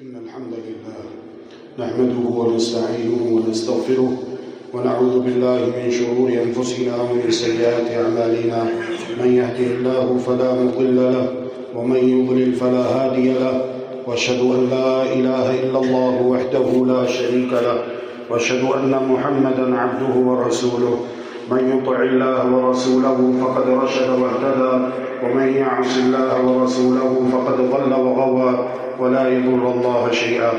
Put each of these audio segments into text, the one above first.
إن الحمد لله نحمده ونستعينه ونستغفره ونعوذ بالله من شرور أنفسنا ومن سيئات أعمالنا من يهده الله فلا مضل له ومن يضلل فلا هادي له وأشهد أن لا إله إلا الله وحده لا شريك له وأشهد أن محمدا عبده ورسوله من يطع الله ورسوله فقد رشد واهتدى ومن يعص الله ورسوله فقد ضل وغوى ولا يضر الله شيئا.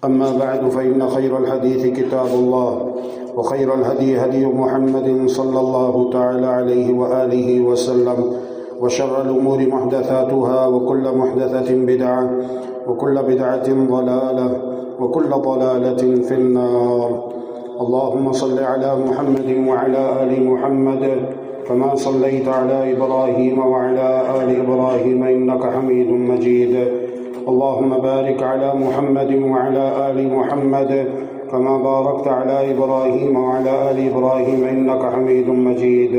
أما بعد فإن خير الحديث كتاب الله وخير الهدي هدي محمد صلى الله تعالى عليه وآله وسلم وشر الأمور محدثاتها وكل محدثة بدعة وكل بدعة ضلالة وكل ضلالة في النار. اللهم صل على محمد وعلى آل محمد كما صليت على إبراهيم وعلى آل إبراهيم إنك حميد مجيد. اللهم بارك على محمد وعلى آل محمد كما باركت على إبراهيم وعلى آل إبراهيم إنك حميد مجيد.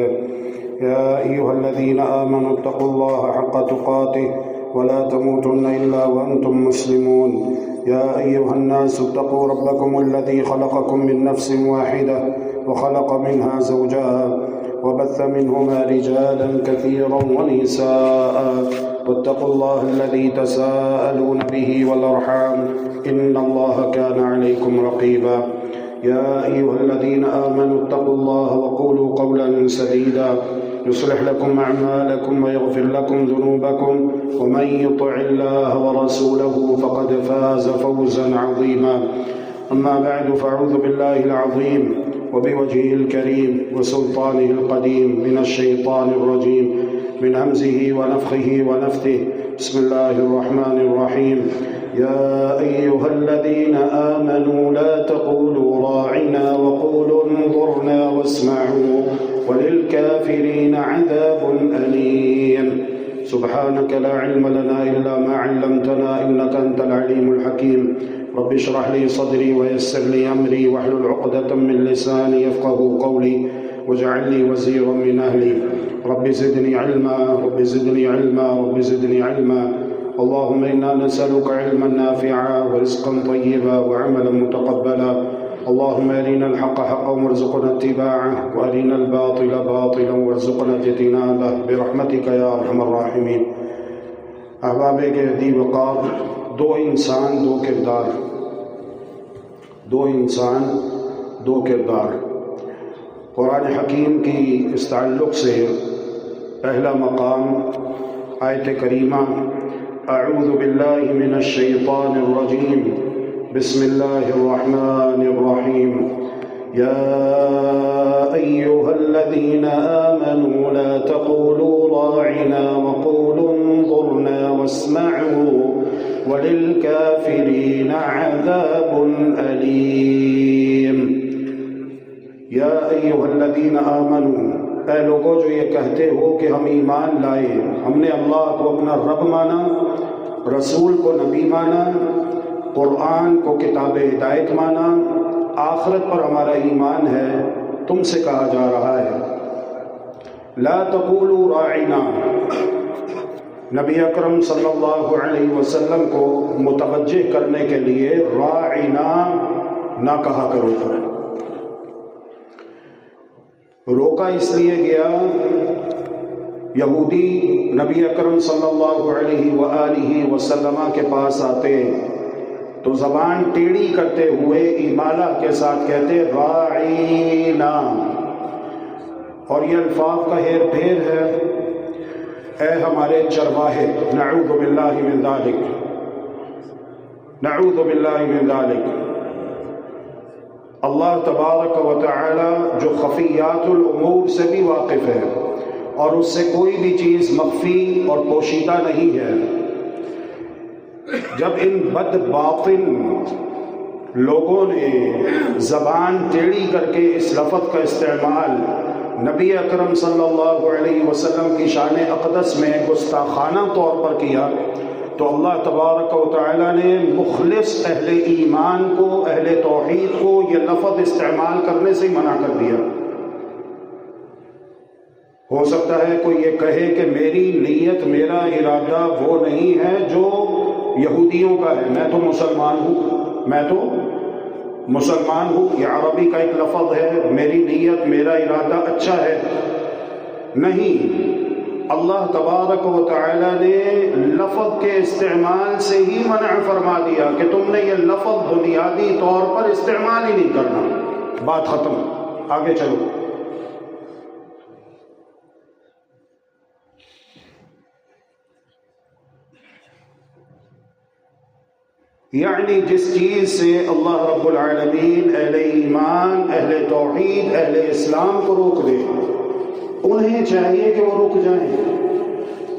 يا أيها الذين آمنوا اتقوا الله حق تقاته ولا تموتن إلا وأنتم مسلمون. يا أيها الناس اتقوا ربكم الذي خلقكم من نفس واحدة وخلق منها زوجها وبث منهما رجالا كثيرا ونساء واتقوا الله الذي تساءلون به والأرحام إن الله كان عليكم رقيبا. يا أيها الذين آمنوا اتقوا الله وقولوا قولا سديدا يصلح لكم أعمالكم ويغفر لكم ذنوبكم ومن يطع الله ورسوله فقد فاز فوزا عظيما. أما بعد فأعوذ بالله العظيم وبوجهه الكريم وسلطانه القديم من الشيطان الرجيم من همزه ونفخه ونفثه. بسم الله الرحمن الرحيم. يا أيها الذين آمنوا لا تقولوا راعنا وقولوا انظرنا واسمعوا وللكافرين عذاب أليم. سبحانك لا علم لنا إلا ما علمتنا إنك أنت العليم الحكيم. رب اشرح لي صدري ويسر لي أمري واحلل عقدة من لساني يفقهوا قولي واجعل لي وزيرا من أهلي. رب زدني علما رب زدني علما رب زدني علما. اللهم إنا نسألك علما نافعا ورزقا طيبا وعملا متقبلا. اللهم أرنا الحق حقا وارزقنا اتباعه وأرنا الباطل باطلا وارزقنا اجتنابه برحمتك يا أرحم الراحمين. احباب گرامی وقار، دو انسان دو کردار، دو انسان دو کردار. قرآن حکیم کی اس تعلق سے پہلا مقام آیت کریمہ اعوذ باللہ من الشیطان الرجیم بسم اللہ الرحمن الرحیم. یا ایہا الذین آمنوا لا تقولوا راعنا وقولوا انظرنا واسمعوا وللکافرین عذاب علیم. یا ایہا الذین آمنوا، اے لوگو جو یہ کہتے ہو کہ ہم ایمان لائے، ہم نے اللہ کو اپنا رب مانا، رسول کو نبی مانا، قرآن کو کتاب ہدایت مانا، آخرت پر ہمارا ایمان ہے، تم سے کہا جا رہا ہے لا تقولوا راعنا. نبی اکرم صلی اللہ علیہ وسلم کو متوجہ کرنے کے لیے راعنا نہ کہا کرو. روکا اس لیے گیا، یہودی نبی اکرم صلی اللہ علیہ وآلہ وسلم کے پاس آتے تو زبان ٹیڑھی کرتے ہوئے ایمالہ کے ساتھ کہتے راعینا، اور یہ الفاظ کا ہیر پھیر ہے. اے ہمارے چرواہے، نعوذ باللہ من ذالک، نعوذ باللہ من ذالک. اللہ تبارک و تعالی جو خفیات الامور سے بھی واقف ہے اور اس سے کوئی بھی چیز مخفی اور پوشیدہ نہیں ہے. جب ان بد باطن لوگوں نے زبان ٹیڑھی کر کے اس لفظ کا استعمال نبی اکرم صلی اللہ علیہ وسلم کی شان اقدس میں گستاخانہ طور پر کیا تو اللہ تبارک و تعالی نے مخلص اہل ایمان کو، اہل توحید کو یہ لفظ استعمال کرنے سے منع کر دیا. ہو سکتا ہے کوئی یہ کہے کہ میری نیت میرا ارادہ وہ نہیں ہے جو یہودیوں کا ہے، میں تو مسلمان ہوں، یہ عربی کا ایک لفظ ہے، میری نیت میرا ارادہ اچھا ہے۔ نہیں، اللہ تبارک و تعالی نے لفظ کے استعمال سے ہی منع فرما دیا کہ تم نے یہ لفظ بنیادی طور پر استعمال ہی نہیں کرنا، بات ختم، آگے چلو۔ یعنی جس چیز سے اللہ رب العالمین اہل ایمان، اہل توحید، اہل اسلام کو روک دے، انہیں چاہیے کہ وہ رک جائیں،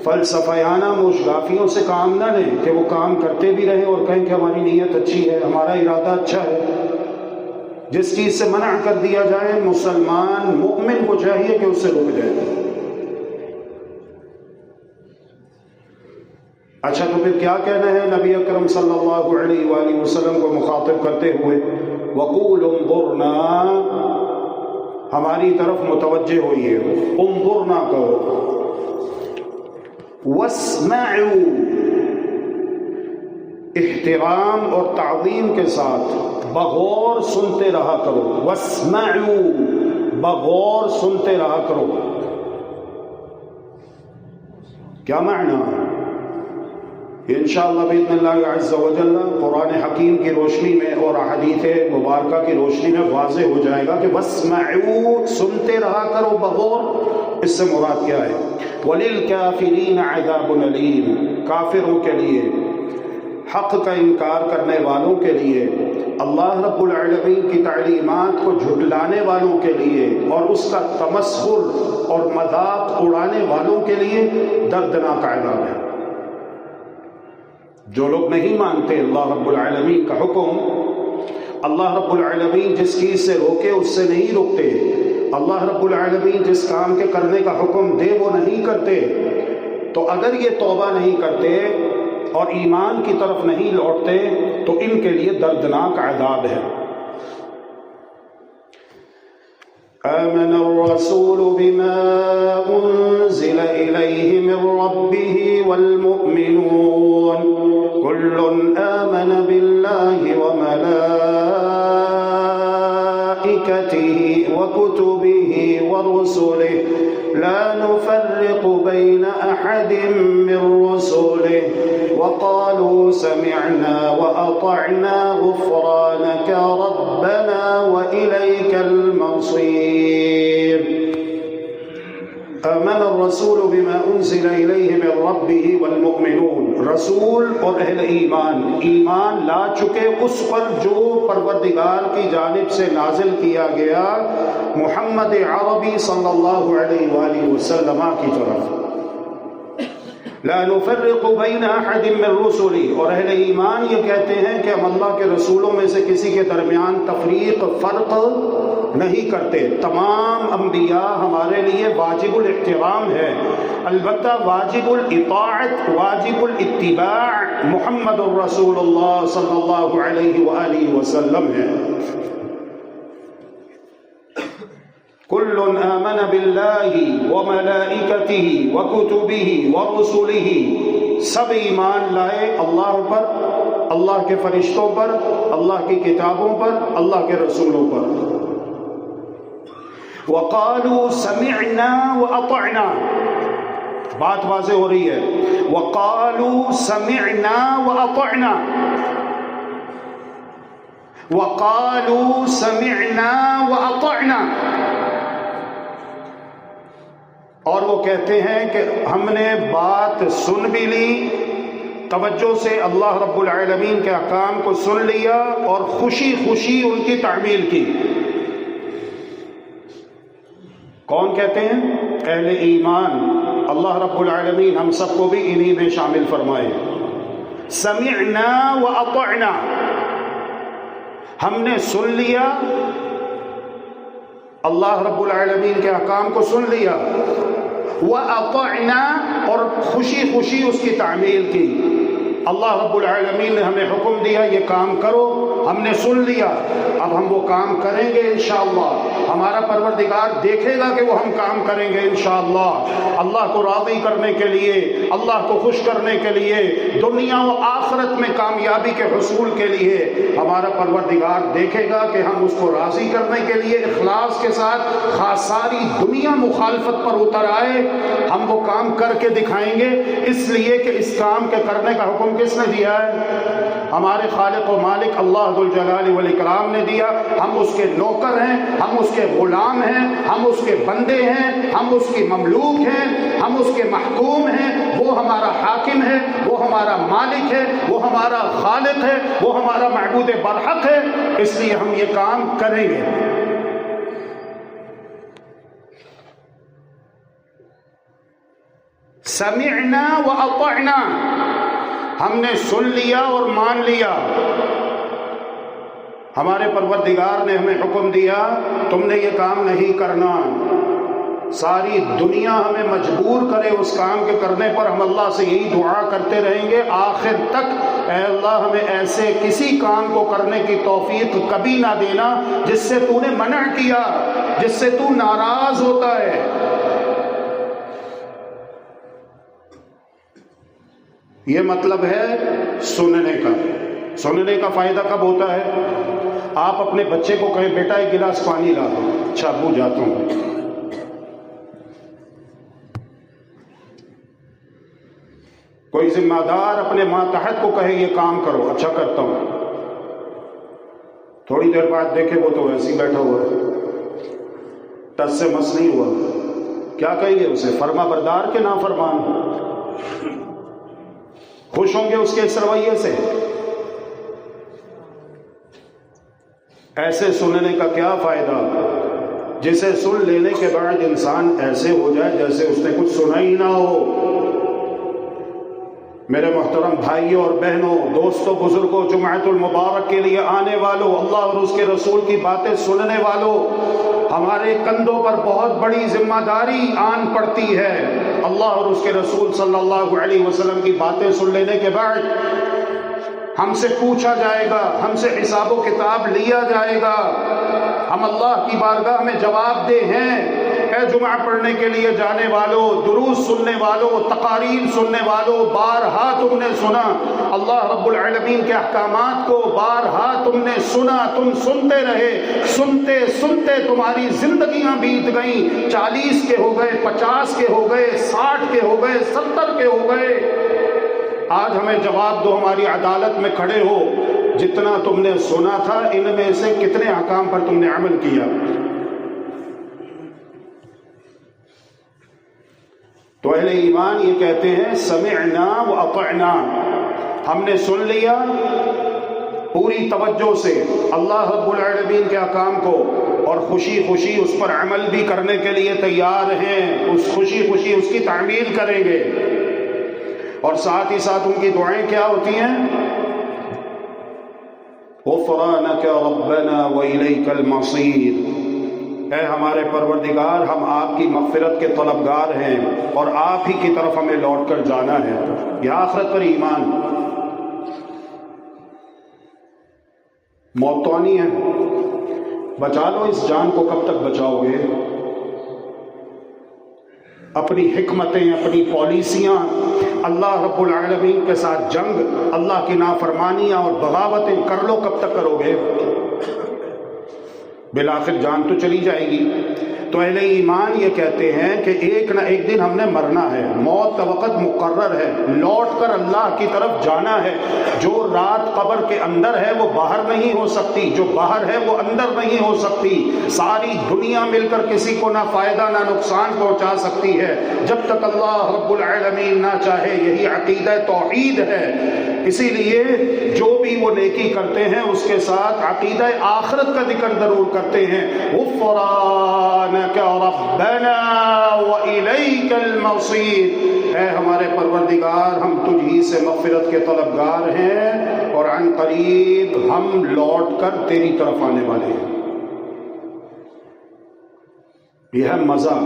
فلسفیانہ موشگافیوں سے کام نہ لیں کہ وہ کام کرتے بھی رہیں اور کہیں کہ ہماری نیت اچھی ہے، ہمارا ارادہ اچھا ہے۔ جس چیز سے منع کر دیا جائے، مسلمان مؤمن کو چاہیے کہ اس سے رک جائے۔ اچھا، تو پھر کیا کہنا ہے نبی اکرم صلی اللہ علیہ وآلہ وسلم کو مخاطب کرتے ہوئے؟ وَقُولُ انظُرْنَا، ہماری طرف متوجہ ہوئیے، انظرنا کہو، واسمعوا، احترام اور تعظیم کے ساتھ بغور سنتے رہا کرو، واسمعوا، بغور سنتے رہا کرو۔ کیا معنی؟ انشاءاللہ باذن اللہ عز و جل قرآن حکیم کی روشنی میں اور احادیث مبارکہ کی روشنی میں واضح ہو جائے گا کہ واسمعوا، سنتے رہا کرو بغور، اس سے مراد کیا ہے؟ وَلِلْكَافِرِينَ عَذَابٌ أَلِيمٌ، کافروں کے لیے، حق کا انکار کرنے والوں کے لیے، اللہ رب العالمین کی تعلیمات کو جھٹلانے والوں کے لیے اور اس کا تمسخر اور مذاق اڑانے والوں کے لیے دردناک عذاب ہے۔ جو لوگ نہیں مانتے اللہ رب العالمین کا حکم، اللہ رب العالمین جس چیز سے روکے اس سے نہیں رکتے، اللہ رب العالمین جس کام کے کرنے کا حکم دے وہ نہیں کرتے، تو اگر یہ توبہ نہیں کرتے اور ایمان کی طرف نہیں لوٹتے تو ان کے لیے دردناک عذاب ہے۔ آمن الرسول بما انزل الیہ من ربہ والمؤمنون كل آمن بالله وملائكته وكتبه ورسله لا نفرق بين أحد من رسله وقالوا سمعنا وأطعنا غفرانك ربنا وإليك المصير۔ آمن الرسول بما انزل الیہ من ربہ والمؤمنون، رسول اور اہل ایمان لا چکے اس پر جو پروردگار کی جانب سے نازل کیا گیا محمد عربی صلی اللہ علیہ وآلہ وسلم کی طرف۔ لا نفرق بین احد من رسلی، اور اہل ایمان یہ کہتے ہیں کہ ہم اللہ کے رسولوں میں سے کسی کے درمیان تفریق، فرق نہیں کرتے، تمام انبیاء ہمارے لیے واجب الاحترام ہے، البتہ واجب الاطاعت، واجب الاتباع محمد الرسول اللہ صلی اللہ علیہ وآلہ وسلم ہے۔ کل آمن باللہ وملائکتہ وکتبہ ورسلہ، سب ایمان لائے اللہ پر، اللہ کے فرشتوں پر، اللہ کی کتابوں پر، اللہ کے رسولوں پر۔ وقالوا سمعنا واطعنا، بات واضح ہو رہی ہے، وقالوا سمعنا واطعنا، وقالوا سمعنا واطعنا، اور وہ کہتے ہیں کہ ہم نے بات سن بھی لی، توجہ سے اللہ رب العالمین کے احکام کو سن لیا اور خوشی خوشی ان کی تعمیل کی۔ کون کہتے ہیں؟ اہل ایمان۔ اللہ رب العالمین ہم سب کو بھی انہی میں شامل فرمائے۔ سمعنا واطعنا، ہم نے سن لیا، اللہ رب العالمین کے احکام کو سن لیا، واطعنا، اور خوشی خوشی اس کی تعمیل کی۔ اللہ رب العالمین نے ہمیں حکم دیا یہ کام کرو، ہم نے سن لیا، اب ہم وہ کام کریں گے انشاءاللہ۔ ہمارا پروردگار دیکھے گا کہ وہ ہم کام کریں گے انشاءاللہ اللہ کو راضی کرنے کے لیے، اللہ کو خوش کرنے کے لیے، دنیا و آخرت میں کامیابی کے حصول کے لیے ہمارا پروردگار دیکھے گا کہ ہم اس کو راضی کرنے کے لیے اخلاص کے ساتھ ساری دنیا مخالفت پر اتر آئے، ہم وہ کام کر کے دکھائیں گے، اس لیے کہ اس کام کے کرنے کا حکم کس نے دیا ہے؟ ہمارے خالق و مالک اللہ ذوالجلال والاکرام نے دیا۔ ہم اس کے نوکر ہیں، ہم اس کے غلام ہیں، ہم اس کے بندے ہیں، ہم اس کی مملوک ہیں، ہم اس کے محکوم ہیں، وہ ہمارا حاکم ہے، وہ ہمارا مالک ہے، وہ ہمارا خالق ہے، وہ ہمارا معبود برحق ہے، اس لیے ہم یہ کام کریں گے۔ سمعنا واطعنا، ہم نے سن لیا اور مان لیا۔ ہمارے پروردگار نے ہمیں حکم دیا تم نے یہ کام نہیں کرنا، ساری دنیا ہمیں مجبور کرے اس کام کے کرنے پر، ہم اللہ سے یہی دعا کرتے رہیں گے آخر تک، اے اللہ ہمیں ایسے کسی کام کو کرنے کی توفیق کبھی نہ دینا جس سے تو نے منع کیا، جس سے تو ناراض ہوتا ہے۔ یہ مطلب ہے سننے کا۔ سننے کا فائدہ کب ہوتا ہے؟ آپ اپنے بچے کو کہیں بیٹا ایک گلاس پانی لا دو، اچھا ابو جاتا ہوں۔ کوئی ذمہ دار اپنے ماتحت کو کہے یہ کام کرو، اچھا کرتا ہوں، تھوڑی دیر بعد دیکھے وہ تو ویسے ہی بیٹھا ہوا ہے، ٹس سے مس نہیں ہوا، کیا کہیں گے اسے؟ فرما بردار کے نافرمان۔ خوش ہوں گے اس کے اس رویے سے؟ ایسے سننے کا کیا فائدہ جسے سن لینے کے بعد انسان ایسے ہو جائے جیسے اس نے کچھ سنا ہی نہ ہو۔ میرے محترم بھائیوں اور بہنوں، دوستوں، بزرگوں، جمعۃ المبارک کے لیے آنے والوں، اللہ اور اس کے رسول کی باتیں سننے والوں، ہمارے کندھوں پر بہت بڑی ذمہ داری آن پڑتی ہے۔ اللہ اور اس کے رسول صلی اللہ علیہ وسلم کی باتیں سن لینے کے بعد ہم سے پوچھا جائے گا، ہم سے حساب و کتاب لیا جائے گا، ہم اللہ کی بارگاہ میں جواب دہ ہیں۔ اے جمعہ پڑھنے کے لیے جانے والوں، دروس سننے والوں، تقاریر سننے والوں، بارہا تم نے سنا اللہ رب العالمین کے احکامات کو، بارہا تم نے سنا، تم سنتے رہے، سنتے سنتے تمہاری زندگیاں بیت گئیں، 40 کے ہو گئے، 50 کے ہو گئے، 60 کے ہو گئے، 70 کے ہو گئے۔ آج ہمیں جواب دو، ہماری عدالت میں کھڑے ہو، جتنا تم نے سنا تھا ان میں سے کتنے احکام پر تم نے عمل کیا؟ تو اہل ایمان یہ کہتے ہیں سمعنا واطعنا، ہم نے سن لیا پوری توجہ سے اللہ رب العالمین کے احکام کو، اور خوشی خوشی اس پر عمل بھی کرنے کے لیے تیار ہیں، اس خوشی خوشی اس کی تعمیل کریں گے۔ اور ساتھ ہی ساتھ ان کی دعائیں کیا ہوتی ہیں؟ غفرانک ربنا وإلیک المصیر، اے ہمارے پروردگار ہم آپ کی مغفرت کے طلبگار ہیں اور آپ ہی کی طرف ہمیں لوٹ کر جانا ہے۔ یہ آخرت پر ایمان۔ موت تو آنی ہے، بچا لو اس جان کو، کب تک بچاؤ گے؟ اپنی حکمتیں، اپنی پالیسیاں، اللہ رب العالمین کے ساتھ جنگ، اللہ کی نافرمانیاں اور بغاوتیں کر لو، کب تک کرو گے؟ بالآخر جان تو چلی جائے گی۔ تو اہل ایمان یہ کہتے ہیں کہ ایک نہ ایک دن ہم نے مرنا ہے، موت کا وقت مقرر ہے، لوٹ کر اللہ کی طرف جانا ہے۔ جو رات قبر کے اندر ہے وہ باہر نہیں ہو سکتی، جو باہر ہے وہ اندر نہیں ہو سکتی۔ ساری دنیا مل کر کسی کو نہ فائدہ نہ نقصان پہنچا سکتی ہے جب تک اللہ رب العالمین نہ چاہے۔ یہی عقیدہ توحید ہے۔ اسی لیے جو بھی وہ نیکی کرتے ہیں اس کے ساتھ عقیدہ آخرت کا ذکر ضرور کرتے ہیں۔ غفرانک ربنا وإلیک المصیر، اے ہمارے پروردگار ہم تجھ ہی سے مغفرت کے طلبگار ہیں اور عن قریب ہم لوٹ کر تیری طرف آنے والے ہیں۔ یہ ہے مزہ۔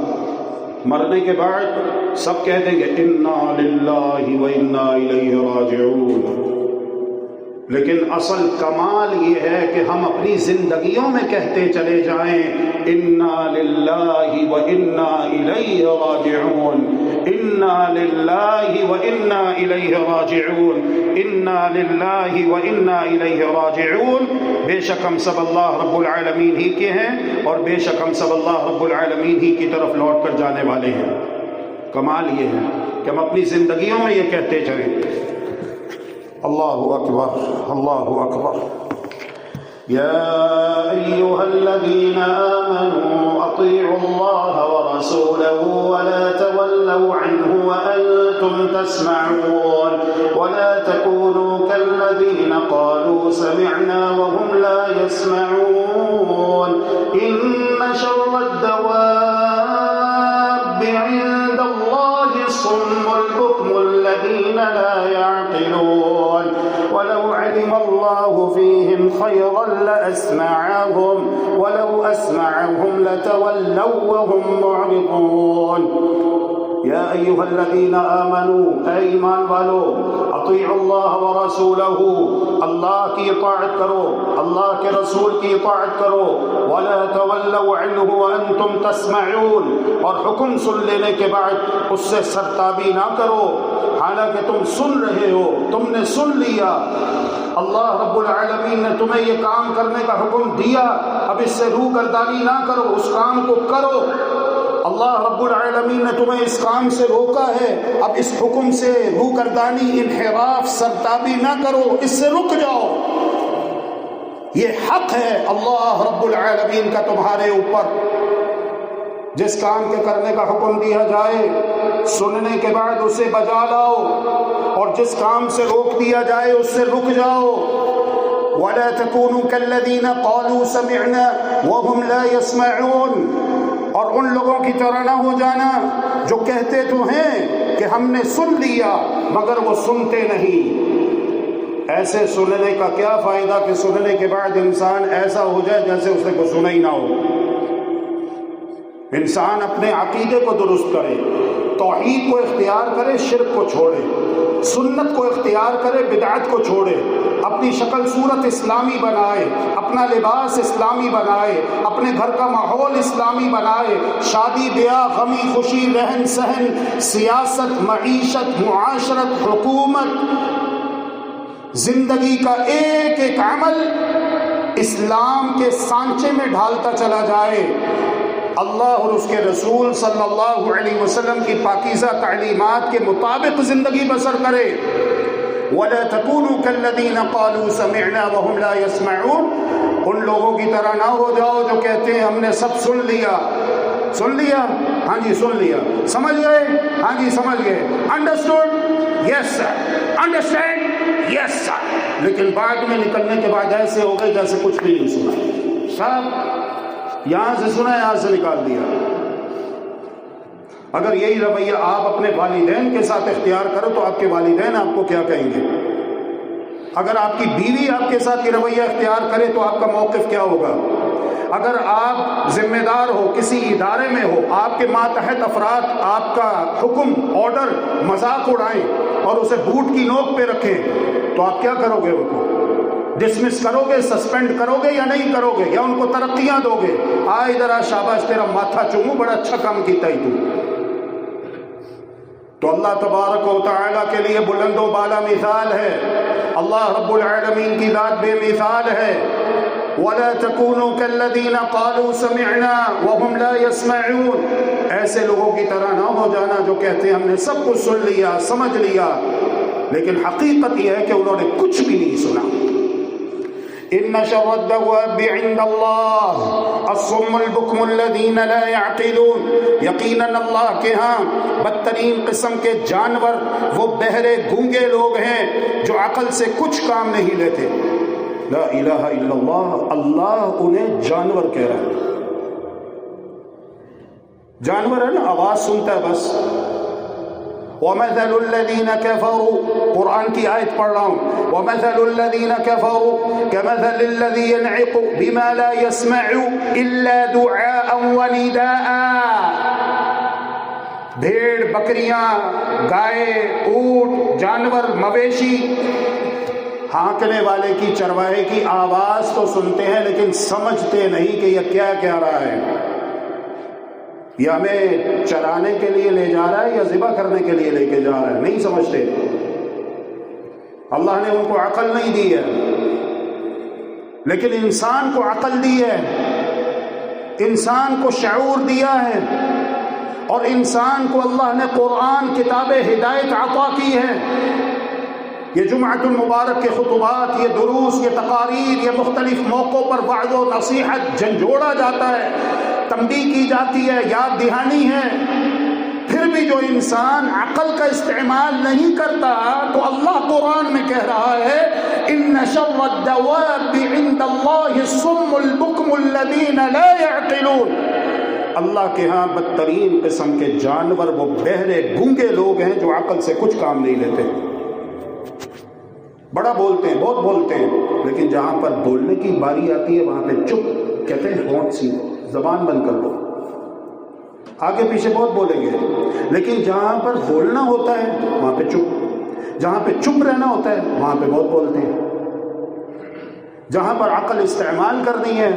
مرنے کے بعد سب کہہ دیں گے انا للہ و انا الیہ راجعون، لیکن اصل کمال یہ ہے کہ ہم اپنی زندگیوں میں کہتے چلے جائیں انا للہ و انا الیہ راجعون، انا للہ و انا الیہ راجعون، انا للہ و انا الیہ راجعون۔ بے شک ہم سب اللہ رب العالمین ہی کے ہیں اور بے شک ہم سب اللہ رب العالمین ہی کی طرف لوٹ کر جانے والے ہیں۔ کمال یہ ہے کہ ہم اپنی زندگیوں میں یہ کہتے چلیں۔ اللہ اکبر، اللہ اکبر۔ یا ایھا الذین آمنوا اطیعوا اللہ ورسولہ ولا تولوا عنہ وانتم تسمعون ولا تکونوا کالذین قالوا سمعنا وهم لا يسمعون ان شر الدواب عند اللہ الصم البکم الذین لا يعقلون ولو علم الله فيهم خيرا لأسمعهم ولو أسمعهم لتولوا وهم معرضون۔ یا ایھا الذین آمنوا، اے ایمان والو، اطیعوا اللہ ورسولہ، اللہ کی اطاعت کرو، اللہ کے رسول کی اطاعت کرو، ولا تولوا عنہ وانتم تسمعون، اور حکم سن لینے کے بعد اس سے سرتابی نہ کرو حالانکہ تم سن رہے ہو، تم نے سن لیا، اللہ رب العالمین نے تمہیں یہ کام کرنے کا حکم دیا، اب اس سے روگردانی نہ کرو، اس کام کو کرو۔ اللہ رب العالمین نے تمہیں اس کام سے روکا ہے، اب اس حکم سے روگردانی، انحراف، سرتابی نہ کرو، اس سے رک جاؤ۔ یہ حق ہے اللہ رب العالمین کا تمہارے اوپر۔ جس کام کے کرنے کا حکم دیا جائے سننے کے بعد اسے بجا لاؤ، اور جس کام سے روک دیا جائے اس سے رک جاؤ۔ وَلَا تَكُونُوا كَالَّذِينَ قَالُوا سَمِعْنَا وَهُمْ لَا يَسْمَعُونَ، اور ان لوگوں کی طرح نہ ہو جانا جو کہتے تو ہیں کہ ہم نے سن لیا مگر وہ سنتے نہیں۔ ایسے سننے کا کیا فائدہ کہ سننے کے بعد انسان ایسا ہو جائے جیسے اس نے کوئی سنا ہی نہ ہو۔ انسان اپنے عقیدے کو درست کرے، توحید کو اختیار کرے، شرک کو چھوڑے، سنت کو اختیار کرے، بدعت کو چھوڑے، اپنی شکل صورت اسلامی بنائے، اپنا لباس اسلامی بنائے، اپنے گھر کا ماحول اسلامی بنائے، شادی بیاہ، غمی خوشی، رہن سہن، سیاست، معیشت، معاشرت، حکومت، زندگی کا ایک ایک عمل اسلام کے سانچے میں ڈھالتا چلا جائے، اللہ اور اس کے رسول صلی اللہ علیہ وسلم کی پاکیزہ تعلیمات کے مطابق زندگی بسر کرے۔ وَلَا تَكُونُوا كَالَّذِينَ قَالُوا سَمِعْنَا وَهُمْ لَا يَسْمَعُونَ، ان لوگوں کی طرح نہ ہو جاؤ جو کہتے ہیں ہم نے سب سن لیا۔ سن لیا؟ ہاں جی سن لیا۔ سمجھ گئے؟ ہاں جی سمجھ گئے۔ انڈرسٹوڈ؟ یس سر۔ انڈرسٹینڈ؟ یس سر۔ لیکن بعد میں نکلنے کے بعد ایسے ہو گئے جیسے کچھ بھی نہیں سنا۔ صاحب یہاں سے سنا، یہاں سے نکال دیا۔ اگر یہی رویہ آپ اپنے والدین کے ساتھ اختیار کرو تو آپ کے والدین آپ کو کیا کہیں گے؟ اگر آپ کی بیوی آپ کے ساتھ یہ رویہ اختیار کرے تو آپ کا موقف کیا ہوگا؟ اگر آپ ذمہ دار ہو، کسی ادارے میں ہو، آپ کے ماتحت افراد آپ کا حکم، آرڈر مذاق اڑائیں اور اسے بوٹ کی نوک پہ رکھیں تو آپ کیا کرو گے؟ ان کو ڈسمس کرو گے، سسپینڈ کرو گے یا نہیں کرو گے؟ یا ان کو ترقیاں دو گے؟ ادھر آ، شاباش، تیرا ماتھا چوموں، بڑا اچھا کام کیتا ہی تو اللہ تبارک و تعالیٰ کے لیے بلند و بالا مثال ہے، اللہ رب العالمین کی ذات بے مثال ہے۔ وَلَا تَكُونُوا كَالَّذِينَ قَالُوا سَمِعْنَا وَهُمْ لَا يَسْمَعُونَ، ایسے لوگوں کی طرح نہ ہو جانا جو کہتے ہیں ہم نے سب کچھ سن لیا، سمجھ لیا، لیکن حقیقت یہ ہے کہ انہوں نے کچھ بھی نہیں سنا۔ ان شر الدواب عند اللہ الصم البکم الذین لا يعقلون، یقیناً اللہ کے ہاں بدترین قسم کے جانور وہ بہرے گونگے لوگ ہیں جو عقل سے کچھ کام نہیں لیتے۔ لا الہ الا اللہ، اللہ انہیں جانور کہہ رہا ہے۔ جانور ہے نا، آواز سنتا ہے بس۔ وَمَثَلُ الَّذِينَ كَفَرُوا، قرآن کی آیت پڑھ رہا ہوں، وَمَثَلُ الَّذِينَ كَفَرُوا كَمَثَلِ الَّذِي يَنْعِقُ بِمَا لَا يَسْمَعُ إِلَّا دُعَاءً وَنِدَاءً، بھیڑ، بکریاں، گائے، اونٹ، جانور، مویشی، ہانکنے والے کی، چرواہے کی آواز تو سنتے ہیں لیکن سمجھتے نہیں کہ یہ کیا کہہ رہا ہے، یہ ہمیں چرانے کے لیے لے جا رہا ہے یا ذبح کرنے کے لیے لے کے جا رہا ہے، نہیں سمجھتے۔ اللہ نے ان کو عقل نہیں دی ہے، لیکن انسان کو عقل دی ہے، انسان کو شعور دیا ہے، اور انسان کو اللہ نے قرآن کتاب ہدایت عطا کی ہے۔ یہ جمعۃ المبارک کے خطبات، یہ دروس، یہ تقاریر، یہ مختلف موقعوں پر وعظ و نصیحت جھنجھوڑا جاتا ہے، تنبیہ کی جاتی ہے، یاد دہانی ہے، پھر بھی جو انسان عقل کا استعمال نہیں کرتا تو اللہ قرآن میں کہہ رہا ہے ان شر الدواب عند اللہ الصم البکم الذین لا يعقلون، اللہ کے ہاں بدترین قسم کے جانور وہ بہرے گونگے لوگ ہیں جو عقل سے کچھ کام نہیں لیتے، بڑا بولتے ہیں، بہت بولتے ہیں، لیکن جہاں پر بولنے کی باری آتی ہے وہاں پہ چپ، کہتے ہیں ہونٹ سیدھو، زبان بند کر لو، آگے پیچھے بہت بولیں گے، لیکن جہاں پر بولنا ہوتا ہے وہاں پہ چپ، جہاں پہ چپ رہنا ہوتا ہے وہاں پہ بہت بولتے ہیں، جہاں پر عقل استعمال کرنی ہے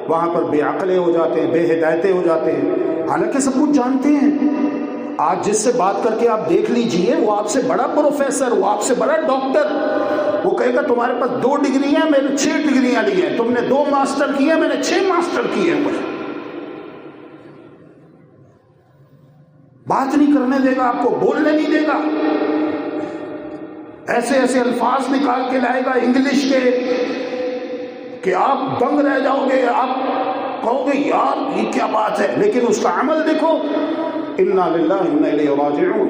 وہاں پر بے عقلے ہو جاتے ہیں، بے ہدایتے ہو جاتے ہیں، حالانکہ سب کچھ جانتے ہیں۔ آج جس سے بات کر کے آپ دیکھ لیجئے، وہ آپ سے بڑا پروفیسر، وہ آپ سے بڑا ڈاکٹر، وہ کہے گا تمہارے پاس 2 ڈگریاں، میں نے 6 ڈگریاں لی ہیں، تم نے 2 ماسٹر کی ہیں، میں نے 6 ماسٹر کی ہیں، مجھے بات نہیں کرنے دے گا، آپ کو بولنے نہیں دے گا، ایسے ایسے الفاظ نکال کے لائے گا انگلش کے کہ آپ دنگ رہ جاؤ گے، آپ کہو گے یار یہ کیا بات ہے، لیکن اس کا عمل دیکھو، انا للہ انا الیہ راجعون۔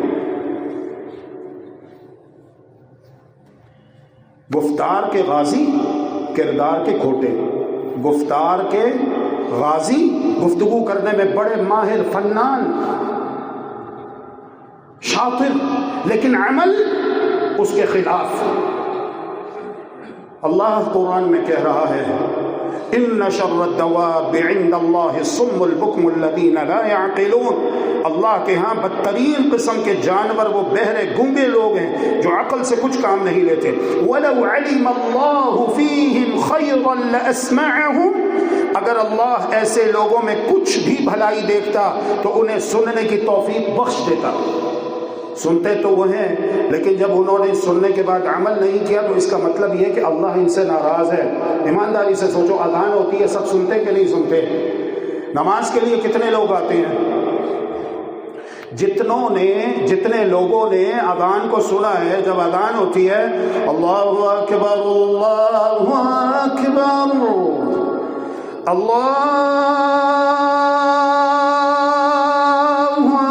گفتار کے غازی، کردار کے کھوٹے، گفتار کے غازی، گفتگو کرنے میں بڑے ماہر، فنان، شاطر، لیکن عمل اس کے خلاف۔ اللہ قرآن میں کہہ رہا ہے ان شر الدواب عند اللہ الصم البکم الذین لا يعقلون، اللہ کے ہاں بدترین قسم کے جانور وہ بہرے گونگے لوگ ہیں جو عقل سے کچھ کام نہیں لیتے۔ وَلَوْ عَلِمَ اللَّهُ فِيهِمْ خَيْرًا لَأَسْمَعَهُمْ، اگر اللہ ایسے لوگوں میں کچھ بھی بھلائی دیکھتا تو انہیں سننے کی توفیق بخش دیتا۔ سنتے تو وہ ہیں، لیکن جب انہوں نے سننے کے بعد عمل نہیں کیا تو اس کا مطلب یہ کہ اللہ ان سے ناراض ہے۔ ایمانداری سے سوچو، اذان ہوتی ہے، سب سنتے کہ نہیں سنتے؟ نماز کے لیے کتنے لوگ آتے ہیں؟ جتنے لوگوں نے اذان کو سنا ہے، جب اذان ہوتی ہے اللہ اکبر اللہ اکبر اللہ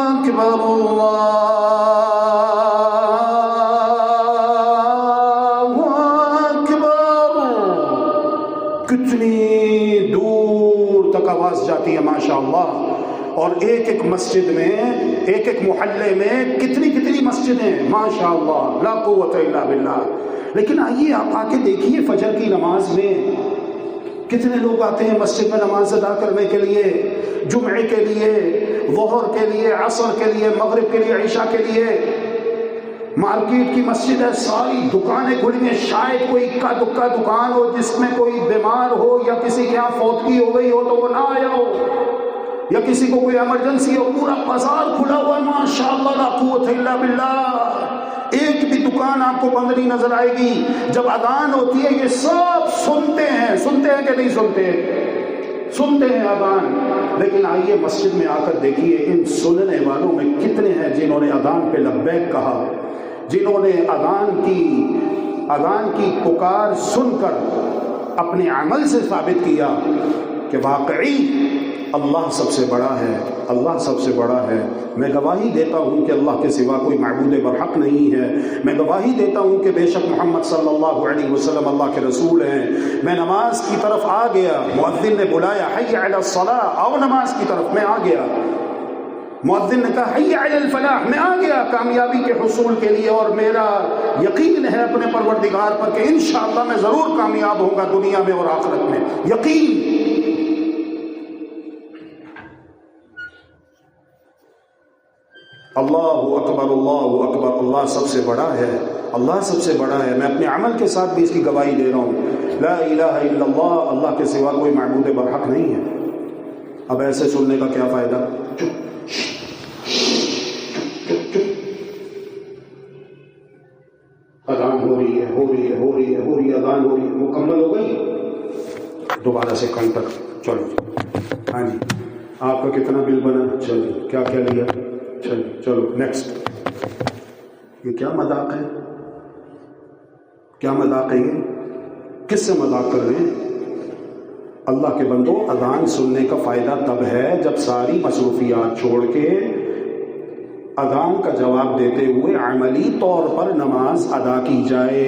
اکبر اللہ کتنی دور تک آواز جاتی ہے ماشاءاللہ، اور ایک ایک مسجد میں، ایک ایک محلے میں کتنی مسجدیں ماشاءاللہ، لا قوت الا باللہ۔ لیکن آئیے آپ آ کے دیکھیے فجر کی نماز میں کتنے لوگ آتے ہیں مسجد میں نماز ادا کرنے کے لیے، جمعے کے لیے، ظہر کے لیے، عصر کے لیے، مغرب کے لیے، عشاء کے لیے۔ مارکیٹ کی مسجد ہے، ساری دکانیں کھلی ہیں، شاید کوئی اکا دکا دکان ہو جس میں کوئی بیمار ہو یا کسی کے یہاں فوتگی ہو گئی ہو تو وہ نہ آیا ہو، یا کسی کو کوئی ایمرجنسی ہو، پورا بازار کھلا ہوا ہے ماشاءاللہ، لا قوت الا باللہ، ایک بھی دکان آپ کو بند نہیں نظر آئے گی۔ جب اذان ہوتی ہے یہ سب سنتے ہیں کہ نہیں سنتے؟ سنتے ہیں اذان، لیکن آئیے مسجد میں آ کر دیکھیے ان سننے والوں میں کتنے ہیں جنہوں نے اذان پہ لبیک کہا، جنہوں نے اذان کی پکار سن کر اپنے عمل سے ثابت کیا کہ واقعی اللہ سب سے بڑا ہے، اللہ سب سے بڑا ہے۔ میں گواہی دیتا ہوں کہ اللہ کے سوا کوئی معبود برحق نہیں ہے، میں گواہی دیتا ہوں کہ بے شک محمد صلی اللہ علیہ وسلم اللہ کے رسول ہیں۔ میں نماز کی طرف آ گیا، مؤذن نے بلایا حی علی الصلاۃ، آؤ نماز کی طرف، میں آ گیا۔ مؤذن نے کہا حی علی الفلاح، میں آ گیا کامیابی کے حصول کے لیے، اور میرا یقین ہے اپنے پروردگار پر کہ انشاءاللہ میں ضرور کامیاب ہوں گا دنیا میں اور آخرت میں، یقین۔ اللہ اکبر، اللہ سب سے بڑا ہے، اللہ سب سے بڑا ہے. میں اپنے عمل کے ساتھ بھی اس کی گواہی دے رہا ہوں. لا الہ الا اللہ کے سوا کوئی معبود برحق نہیں ہے. اب ایسے سننے کا کیا فائدہ؟ چپ. اذان ہو رہی ہے، اذان ہو رہی ہے، مکمل ہو گئی. دوبارہ سے کل تک چلو. ہاں جی، آپ کا کتنا بل بنا؟ چلو. کیا لیا؟ چلو نیکسٹ. یہ کیا مذاق ہے؟ یہ کس سے مذاق کر رہے ہیں؟ اللہ کے بندو، اذان سننے کا فائدہ تب ہے جب ساری مصروفیات چھوڑ کے اذان کا جواب دیتے ہوئے عملی طور پر نماز ادا کی جائے.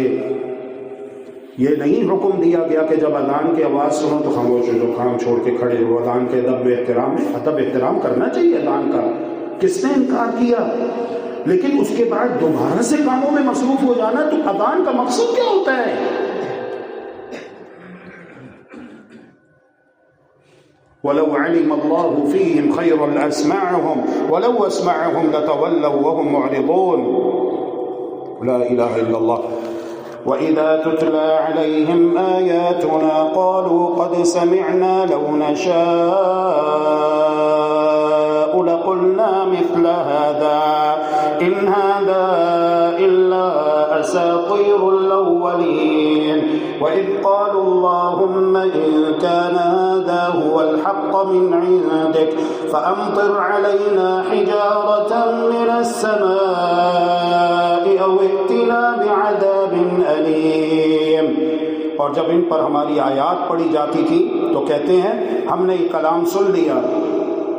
یہ نہیں حکم دیا گیا کہ جب اذان کی آواز سنو تو خاموش ہو جاؤ، کام چھوڑ کے کھڑے ہو. اذان کے ادب احترام کرنا چاہیے اذان کا. کس نے انکار کیا؟ لیکن اس کے بعد دوبارہ سے کاموں میں مصروف ہو جانا، تو اذان کا مقصد کیا ہوتا ہے؟ وَلَوْ عَلِمَ اللَّهُ فِيهِمْ خَيْرًا لَأَسْمَعَهُمْ وَلَوْ أَسْمَعَهُمْ لَتَوَلَّوْا وَهُمْ مُعْرِضُونَ. لا إله إلا الله. وَإِذَا تُتْلَى عَلَيْهِمْ آيَاتُنَا قَالُوا قَدْ سَمِعْنَا لَوْ نَشَاءُ لَقُلْنَا مِثْلَ هَذَا إِنْ هَذَا إِلَّا أَسَاطِيرُ الْأَوَّلِينَ. وَإِذْ قَالُوا اللَّهُمَّ إِنْ كَانَ هَذَا هُوَ الْحَقَّ مِنْ عِنْدِكَ فَأَمْطِرْ عَلَيْنَا حِجَارَةً مِنَ السَّمَاءِ أَوْ ائْتِنَا بِعَذَابٍ أَلِيمٍ. اور جب ان پر ہماری آیات پڑھی جاتی تھی تو کہتے ہیں ہم نے یہ کلام سن لیا.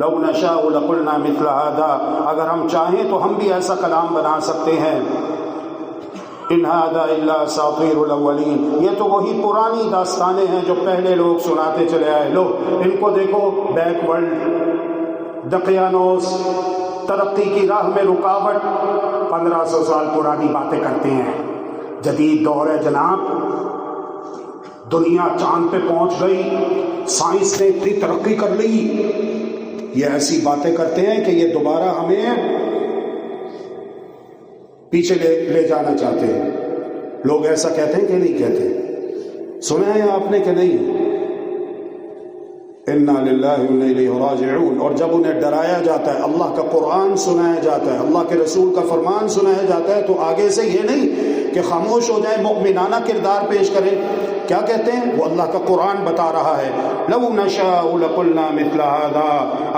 لو نشاء لقلنا مثل هذا، اگر ہم چاہیں تو ہم بھی ایسا کلام بنا سکتے ہیں. ان هذا الا اساطیر الاولین، یہ تو وہی پرانی داستانیں ہیں جو پہلے لوگ سناتے چلے آئے. لو ان کو دیکھو، بیک ورلڈ، دقیانوس، ترقی کی راہ میں رکاوٹ، 1500 سال پرانی باتیں کرتے ہیں. جدید دور ہے جناب، دنیا چاند پہ پہنچ گئی، سائنس نے اتنی ترقی کر لی. یہ ایسی باتیں کرتے ہیں کہ یہ دوبارہ ہمیں پیچھے لے جانا چاہتے ہیں. لوگ ایسا کہتے ہیں کہ نہیں کہتے؟ سنا ہے آپ نے کہ نہیں؟ انا للہ و انا الیہ راجعون. اور جب انہیں ڈرایا جاتا ہے، اللہ کا قرآن سنایا جاتا ہے، اللہ کے رسول کا فرمان سنایا جاتا ہے، تو آگے سے یہ نہیں کہ خاموش ہو جائیں، مؤمنانہ کردار پیش کریں. کیا کہتے ہیں؟ وہ اللہ کا قرآن بتا رہا ہے. لو نشاء لقلنا مثل هذا،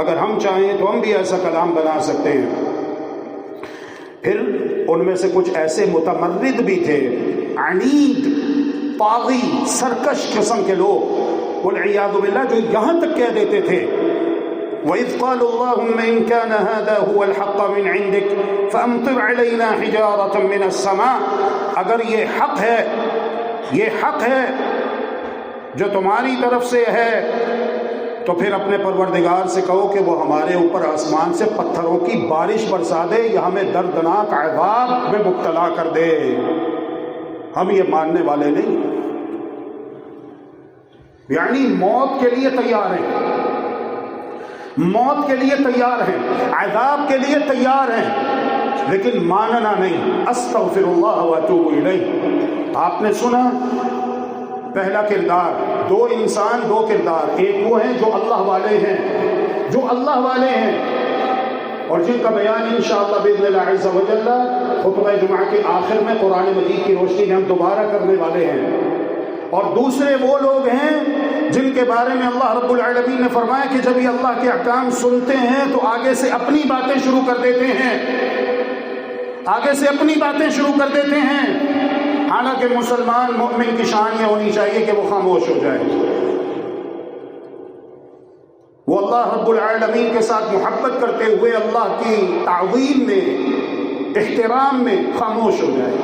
اگر ہم چاہیں تو ہم بھی ایسا کلام بنا سکتے ہیں. پھر ان میں سے کچھ ایسے متمرد بھی تھے، عنید، طاغی، سرکش قسم کے لوگ، والعیاذ باللہ، جو یہاں تک کہہ دیتے تھے وَإِذْ قَالُوا اللَّهُمَّ إِن كَانَ هَذَا هُوَ الْحَقَّ مِنْ عِنْدِكَ فَأَمْطِرْ عَلَيْنَا حِجَارَةً مِنَ السَّمَاءِ، اگر یہ حق ہے جو تمہاری طرف سے ہے تو پھر اپنے پروردگار سے کہو کہ وہ ہمارے اوپر آسمان سے پتھروں کی بارش برسا دے یا ہمیں دردناک عذاب میں مبتلا کر دے. ہم یہ ماننے والے نہیں. یعنی موت کے لیے تیار ہیں، موت کے لیے تیار ہیں، عذاب کے لیے تیار ہیں، لیکن ماننا نہیں. استغفر اللہ واتوب الیہ. آپ نے سنا پہلا کردار، دو انسان دو کردار. ایک وہ ہیں جو اللہ والے ہیں، اور جن کا بیان انشاءاللہ باذن اللہ عز و جل خطبہ جمعہ کے آخر میں قرآن مجید کی روشنی میں ہم دوبارہ کرنے والے ہیں. اور دوسرے وہ لوگ ہیں جن کے بارے میں اللہ رب العالمین نے فرمایا کہ جب یہ اللہ کے احکام سنتے ہیں تو آگے سے اپنی باتیں شروع کر دیتے ہیں، حالانکہ مسلمان مومن کی شان یہ ہونی چاہیے کہ وہ خاموش ہو جائے، وہ اللہ رب العالمین کے ساتھ محبت کرتے ہوئے اللہ کی تعظیم میں، احترام میں خاموش ہو جائے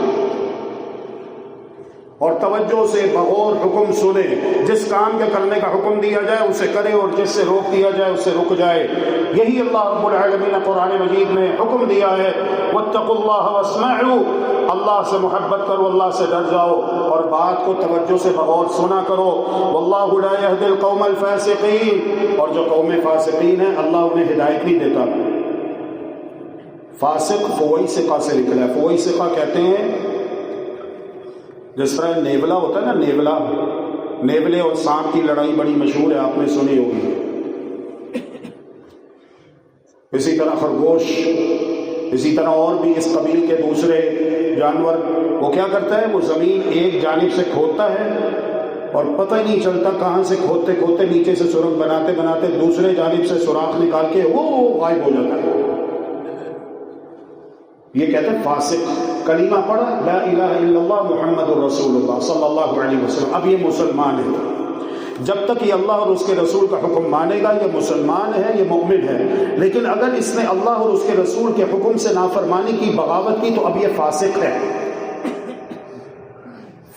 اور توجہ سے بغور حکم سنے. جس کام کے کرنے کا حکم دیا جائے اسے کرے اور جس سے روک دیا جائے اس سے رک جائے. یہی اللہ رب العالمین نے قرآن مجید میں حکم دیا ہے. واتقوا اللہ واسمعوا، اللہ سے محبت کرو، اللہ سے ڈر جاؤ اور بات کو توجہ سے بغور سنا کرو. واللہ لا یہدی القوم الفاسقین، اور جو قوم فاسقین ہیں اللہ انہیں ہدایت نہیں دیتا. فاسق فویسقہ سے نکلا ہے. فویسقہ کہتے ہیں جس طرح نیولا ہوتا ہے نا، نیولے اور سانپ کی لڑائی بڑی مشہور ہے، آپ نے سنی ہوگی. اسی طرح خرگوش، اسی طرح اور بھی اس قبیل کے دوسرے جانور، وہ کیا کرتا ہے، وہ زمین ایک جانب سے کھودتا ہے اور پتہ ہی نہیں چلتا کہاں سے کھودتے کھودتے نیچے سے سرنگ بناتے بناتے دوسرے جانب سے سوراخ نکال کے وہ غائب ہو جاتا ہے. یہ کہتے ہیں فاسق. کلمہ پڑھا لا الہ الا اللہ محمد الرسول اللہ صلی اللہ علیہ وسلم، اب یہ مسلمان ہے. جب تک یہ اللہ اور اس کے رسول کا حکم مانے گا یہ مسلمان ہے، یہ مومن ہے. لیکن اگر اس نے اللہ اور اس کے رسول کے حکم سے نافرمانی کی، بغاوت کی، تو اب یہ فاسق ہے.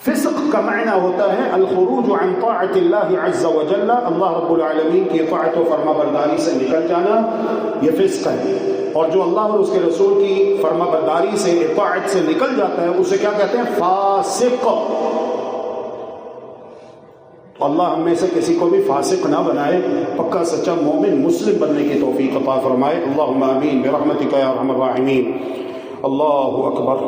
فسق کا معنی ہوتا ہے الخروج عن طاعت اللہ عز وجل، اللہ رب العالمین کی اطاعت و فرما برداری سے نکل جانا، یہ فسق ہے. اور جو اللہ اور اس کے رسول کی فرما برداری سے، اطاعت سے نکل جاتا ہے اسے کیا کہتے ہیں، فاسق. اللہ ہم میں سے کسی کو بھی فاسق نہ بنائے، پکا سچا مومن مسلم بننے کی توفیق عطا فرمائے. اللہم آمین برحمتک یا ارحم الراحمین. اللہ اکبر.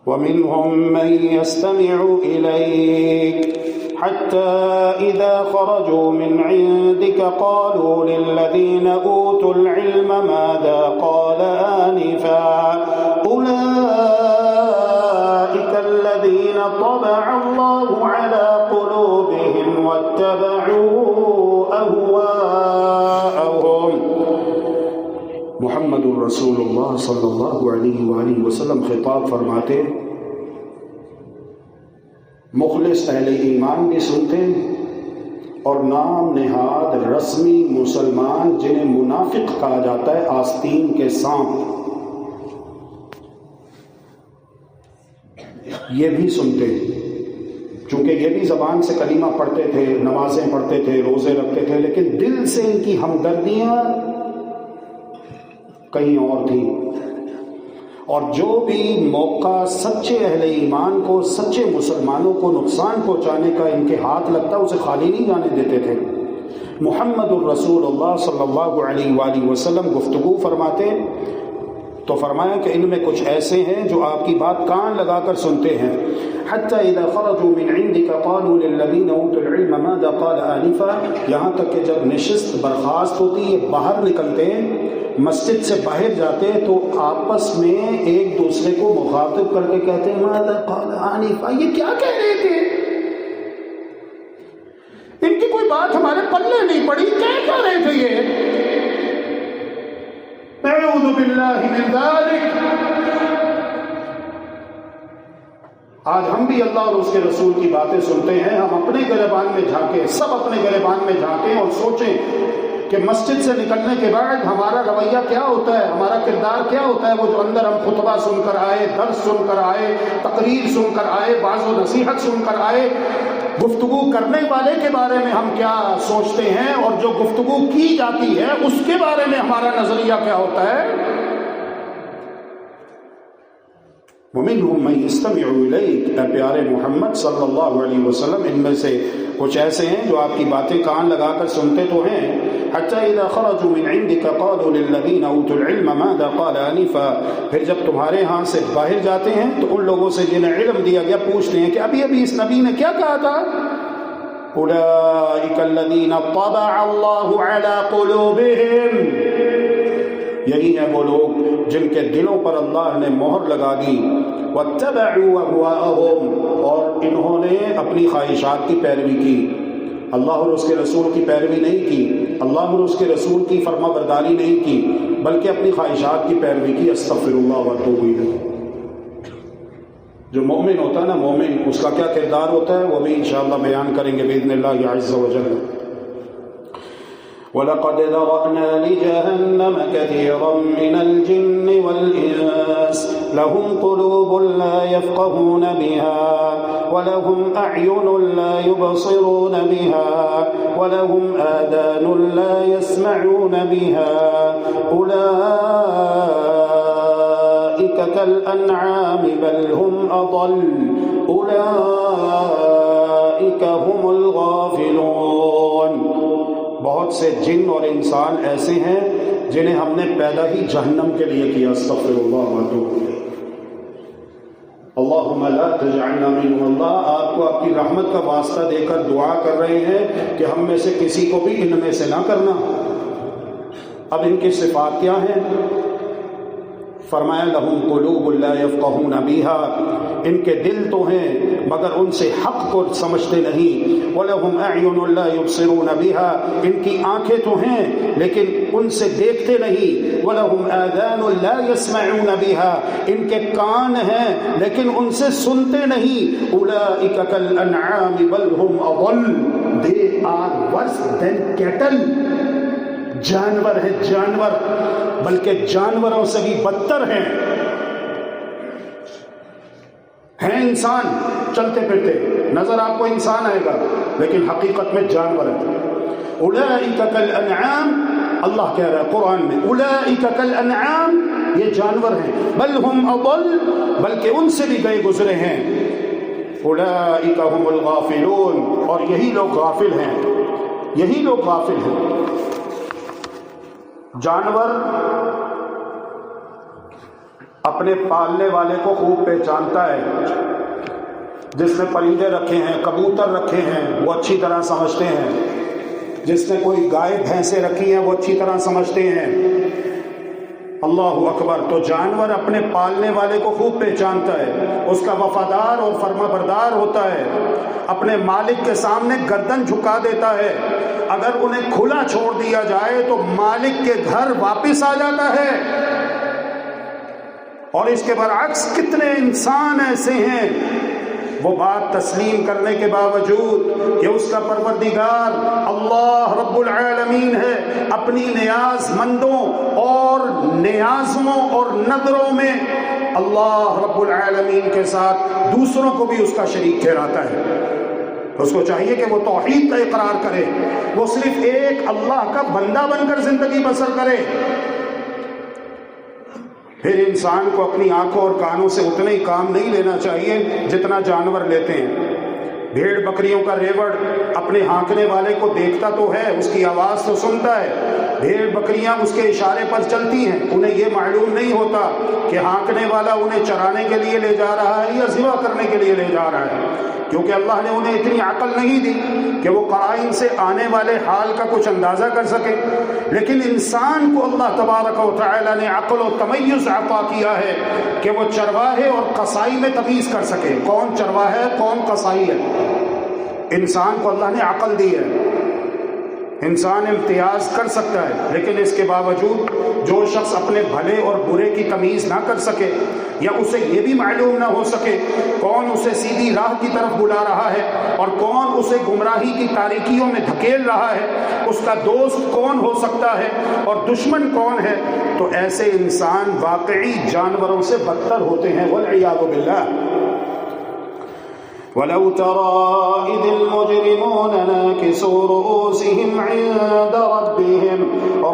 وَمِنْهُمْ مَنْ يَسْتَمِعُ إِلَيْكَ حَتَّى إِذَا خَرَجُوا مِنْ عِنْدِكَ قَالُوا لِلَّذِينَ أُوتُوا الْعِلْمَ مَاذَا قَالَ آنِفًا أُولَئِكَ الَّذِينَ طَبَعَ اللَّهُ عَلَى قُلُوبِهِمْ وَاتَّبَعُوا أَهْوَاءَهُمْ. محمد الرسول اللہ صلی اللہ علیہ وآلہ وسلم خطاب فرماتے، مخلص اہل ایمان بھی سنتے اور نام نہاد رسمی مسلمان جنہیں منافق کہا جاتا ہے، آستین کے سانپ، یہ بھی سنتے. چونکہ یہ بھی زبان سے کلمہ پڑھتے تھے، نمازیں پڑھتے تھے، روزے رکھتے تھے، لیکن دل سے ان کی ہمدردیاں کہیں اور تھی. اور جو بھی موقع سچے اہل ایمان کو، سچے مسلمانوں کو نقصان پہنچانے کا ان کے ہاتھ لگتا اسے خالی نہیں جانے دیتے تھے. محمد الرسول اللہ صلی اللہ علیہ وآلہ وسلم گفتگو فرماتے تو فرمایا کہ ان میں کچھ ایسے ہیں جو آپ کی بات کان لگا کر سنتے ہیں. حتی اذا خرجوا من عندك قالوا للذین اوتوا العلم ماذا قال آنفا، یہاں تک کہ جب نشست برخاست ہوتی ہے، باہر نکلتے ہیں، مسجد سے باہر جاتے ہیں، تو آپس میں ایک دوسرے کو مخاطب کر کے کہتے ہیں ماذا قال آنفا، یہ کیا کہہ رہے تھے، ان کی کوئی بات ہمارے پلے نہیں پڑی، کیا کہہ رہے تھے یہ. اعوذ باللہ من ذلک. آج ہم بھی اللہ اور اس کے رسول کی باتیں سنتے ہیں، ہم اپنے گریبان میں جھانکیں، سب اپنے گریبان میں جھانکیں اور سوچیں کہ مسجد سے نکلنے کے بعد ہمارا رویہ کیا ہوتا ہے، ہمارا کردار کیا ہوتا ہے. وہ جو اندر ہم خطبہ سن کر آئے، درس سن کر آئے، تقریر سن کر آئے، واعظ و نصیحت سن کر آئے، گفتگو کرنے والے کے بارے میں ہم کیا سوچتے ہیں، اور جو گفتگو کی جاتی ہے اس کے بارے میں ہمارا نظریہ کیا ہوتا ہے. وَمِنْهُمْ مَنْ يَسْتَمِعُ إِلَيْكَ، اے پیارے محمد صلی اللہ علیہ وسلم، ان میں سے کچھ ایسے ہیں جو آپ کی باتیں کان لگا کر سنتے تو ہیں. حتی اذا خرجوا من عندك قالوا للذین اوتوا العلم ماذا قال آنفا، پھر جب تمہارے ہاں سے باہر جاتے ہیں تو ان لوگوں سے جنہیں علم دیا گیا پوچھتے ہیں کہ ابھی اس نبی نے کیا کہا تھا. اولئک الذین طبع اللہ علی قلوبہم، یہی ہیں وہ لوگ جن کے دلوں پر اللہ نے مہر لگا دی. واتبعوا اهواءهم، اور انہوں نے اپنی خواہشات کی پیروی کی، اللہ اور اس کے رسول کی پیروی نہیں کی، اللہ اور اس کے رسول کی فرما برداری نہیں کی، بلکہ اپنی خواہشات کی پیروی کی. استغفر اللہ واتوب الیہ. جو مومن ہوتا ہے نا، مومن اس کا کیا کردار ہوتا ہے وہ بھی انشاءاللہ بیان کریں گے باذن اللہ عز وجل. وَلَقَدْ ذَرَأْنَا لِجَهَنَّمَ كَثِيرًا مِنَ الْجِنِّ وَالْإِنسِ لَهُمْ قُلُوبٌ لَا يَفْقَهُونَ بِهَا وَلَهُمْ أَعْيُنٌ لَا يُبْصِرُونَ بِهَا وَلَهُمْ آذَانٌ لَا يَسْمَعُونَ بِهَا أُولَئِكَ كَالْأَنْعَامِ بَلْ هُمْ أَضَلُّ أُولَئِكَ هُمُ الْغَافِلُونَ. بہت سے جن اور انسان ایسے ہیں جنہیں ہم نے پیدا ہی جہنم کے لیے کیا. استغفر اللہ واتوب الیہ. اللہم لا تجعلنا منہم. اللہ آپ کو آپ کی رحمت کا واسطہ دے کر دعا کر رہے ہیں کہ ہم میں سے کسی کو بھی ان میں سے نہ کرنا. اب ان کی صفات کیا ہیں؟ فرمایا لہم قلوب لا یفقہون بہا، ان کے دل تو ہیں مگر ان سے حق کو سمجھتے نہیں. وَلَهُمْ أَعْيُنٌ لَا يُبْصِرُونَ بِهَا، ان کی آنکھیں تو ہیں لیکن ان سے دیکھتے نہیں. وَلَهُمْ آذَانٌ لَا يَسْمَعُونَ بِهَا، ان کے کان ہیں لیکن ان سے سنتے نہیں. أُولَئِكَ كَالْأَنْعَامِ بَلْ هُمْ أَضَلُّ، they are worse than cattle. جانور ہیں جانور، بلکہ جانوروں سے بھی بدتر ہیں. انسان چلتے پھرتے، نظر آپ کو انسان آئے گا لیکن حقیقت میں جانور ہے. اولئک کالانعام، اللہ کہہ رہا ہے قرآن میں اولئک کالانعام، یہ جانور ہیں. بل ہم اضل، بلکہ ان سے بھی گئے گزرے ہیں. اولئک هم الغافلون، اور یہی لوگ غافل ہیں، یہی لوگ غافل ہیں. جانور اپنے پالنے والے کو خوب پہچانتا ہے. جس نے پرندے رکھے ہیں، کبوتر رکھے ہیں، وہ اچھی طرح سمجھتے ہیں. جس نے کوئی گائے بھینسیں رکھی ہیں وہ اچھی طرح سمجھتے ہیں. اللہ اکبر. تو جانور اپنے پالنے والے کو خوب پہچانتا ہے، اس کا وفادار اور فرما بردار ہوتا ہے، اپنے مالک کے سامنے گردن جھکا دیتا ہے. اگر انہیں کھلا چھوڑ دیا جائے تو مالک کے گھر واپس آ جاتا ہے. اور اس کے برعکس کتنے انسان ایسے ہیں وہ بات تسلیم کرنے کے باوجود کہ اس کا پروردگار اللہ رب العالمین ہے، اپنی نیاز مندوں اور نیازوں اور نظروں میں اللہ رب العالمین کے ساتھ دوسروں کو بھی اس کا شریک ٹھہراتا ہے. اس کو چاہیے کہ وہ توحید کا اقرار کرے، وہ صرف ایک اللہ کا بندہ بن کر زندگی بسر کرے. پھر انسان کو اپنی آنکھوں اور کانوں سے اتنا ہی کام نہیں لینا چاہیے جتنا جانور لیتے ہیں. بھیڑ بکریوں کا ریوڑ اپنے ہانکنے والے کو دیکھتا تو ہے، اس کی آواز تو سنتا ہے. بھیڑ بکریاں اس کے اشارے پر چلتی ہیں، انہیں یہ معلوم نہیں ہوتا کہ ہانکنے والا انہیں چرانے کے لیے لے جا رہا ہے یا ذبح کرنے کے لیے لے جا رہا ہے، کیونکہ اللہ نے انہیں اتنی عقل نہیں دی کہ وہ قرائن سے آنے والے حال کا کچھ اندازہ کر سکے. لیکن انسان کو اللہ تبارک و تعالی نے عقل و تمیز عطا کیا ہے کہ وہ چرواہے اور قصائی میں تمیز کر سکے، کون چرواہا ہے کون قصائی ہے. انسان کو اللہ نے عقل دی ہے، انسان امتیاز کر سکتا ہے. لیکن اس کے باوجود جو شخص اپنے بھلے اور برے کی تمیز نہ کر سکے، یا اسے یہ بھی معلوم نہ ہو سکے کون اسے سیدھی راہ کی طرف بلا رہا ہے اور کون اسے گمراہی کی تاریکیوں میں دھکیل رہا ہے، اس کا دوست کون ہو سکتا ہے اور دشمن کون ہے، تو ایسے انسان واقعی جانوروں سے بدتر ہوتے ہیں. والعیاذ باللہ. وَلَوْ تَرَىٰ إِذِ الْمُجْرِمُونَ نَاكِسُو رُءُوسِهِمْ عِندَ رَبِّهِمْ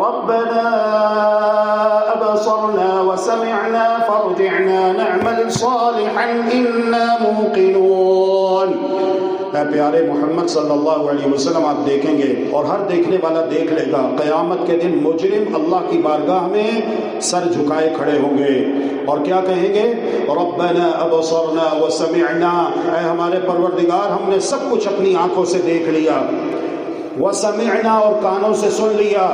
رَبَّنَا أَبْصَرْنَا وَسَمِعْنَا فَارْجِعْنَا نَعْمَلْ صَالِحًا إِنَّا مُوقِنُونَ. اے پیارے محمد صلی اللہ علیہ وسلم، آپ دیکھیں گے اور ہر دیکھنے والا دیکھ لے گا، قیامت کے دن مجرم اللہ کی بارگاہ میں سر جھکائے کھڑے ہوں گے اور کیا کہیں گے؟ ربنا ابصرنا وسمعنا، اے ہمارے پروردگار ہم نے سب کچھ اپنی آنکھوں سے دیکھ لیا، وسمعنا اور کانوں سے سن لیا،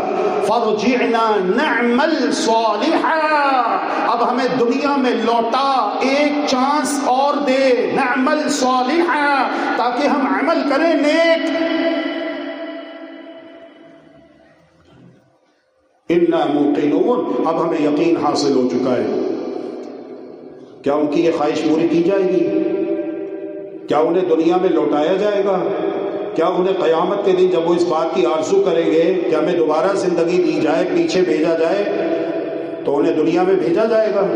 فرجعنا نعمل صالحا، اب ہمیں دنیا میں لوٹا، ایک چانس اور دے، نعمل صالحا، تاکہ ہم عمل کریں نیک. انا موقنون، اب ہمیں یقین حاصل ہو چکا ہے. کیا ان کی یہ خواہش پوری کی جائے گی؟ کیا انہیں دنیا میں لوٹایا جائے گا؟ کیا انہیں قیامت کے دن جب وہ اس بات کی آرزو کریں گے کہ ہمیں دوبارہ زندگی دی جائے، پیچھے بھیجا جائے، تو انہیں دنیا میں بھیجا جائے گا؟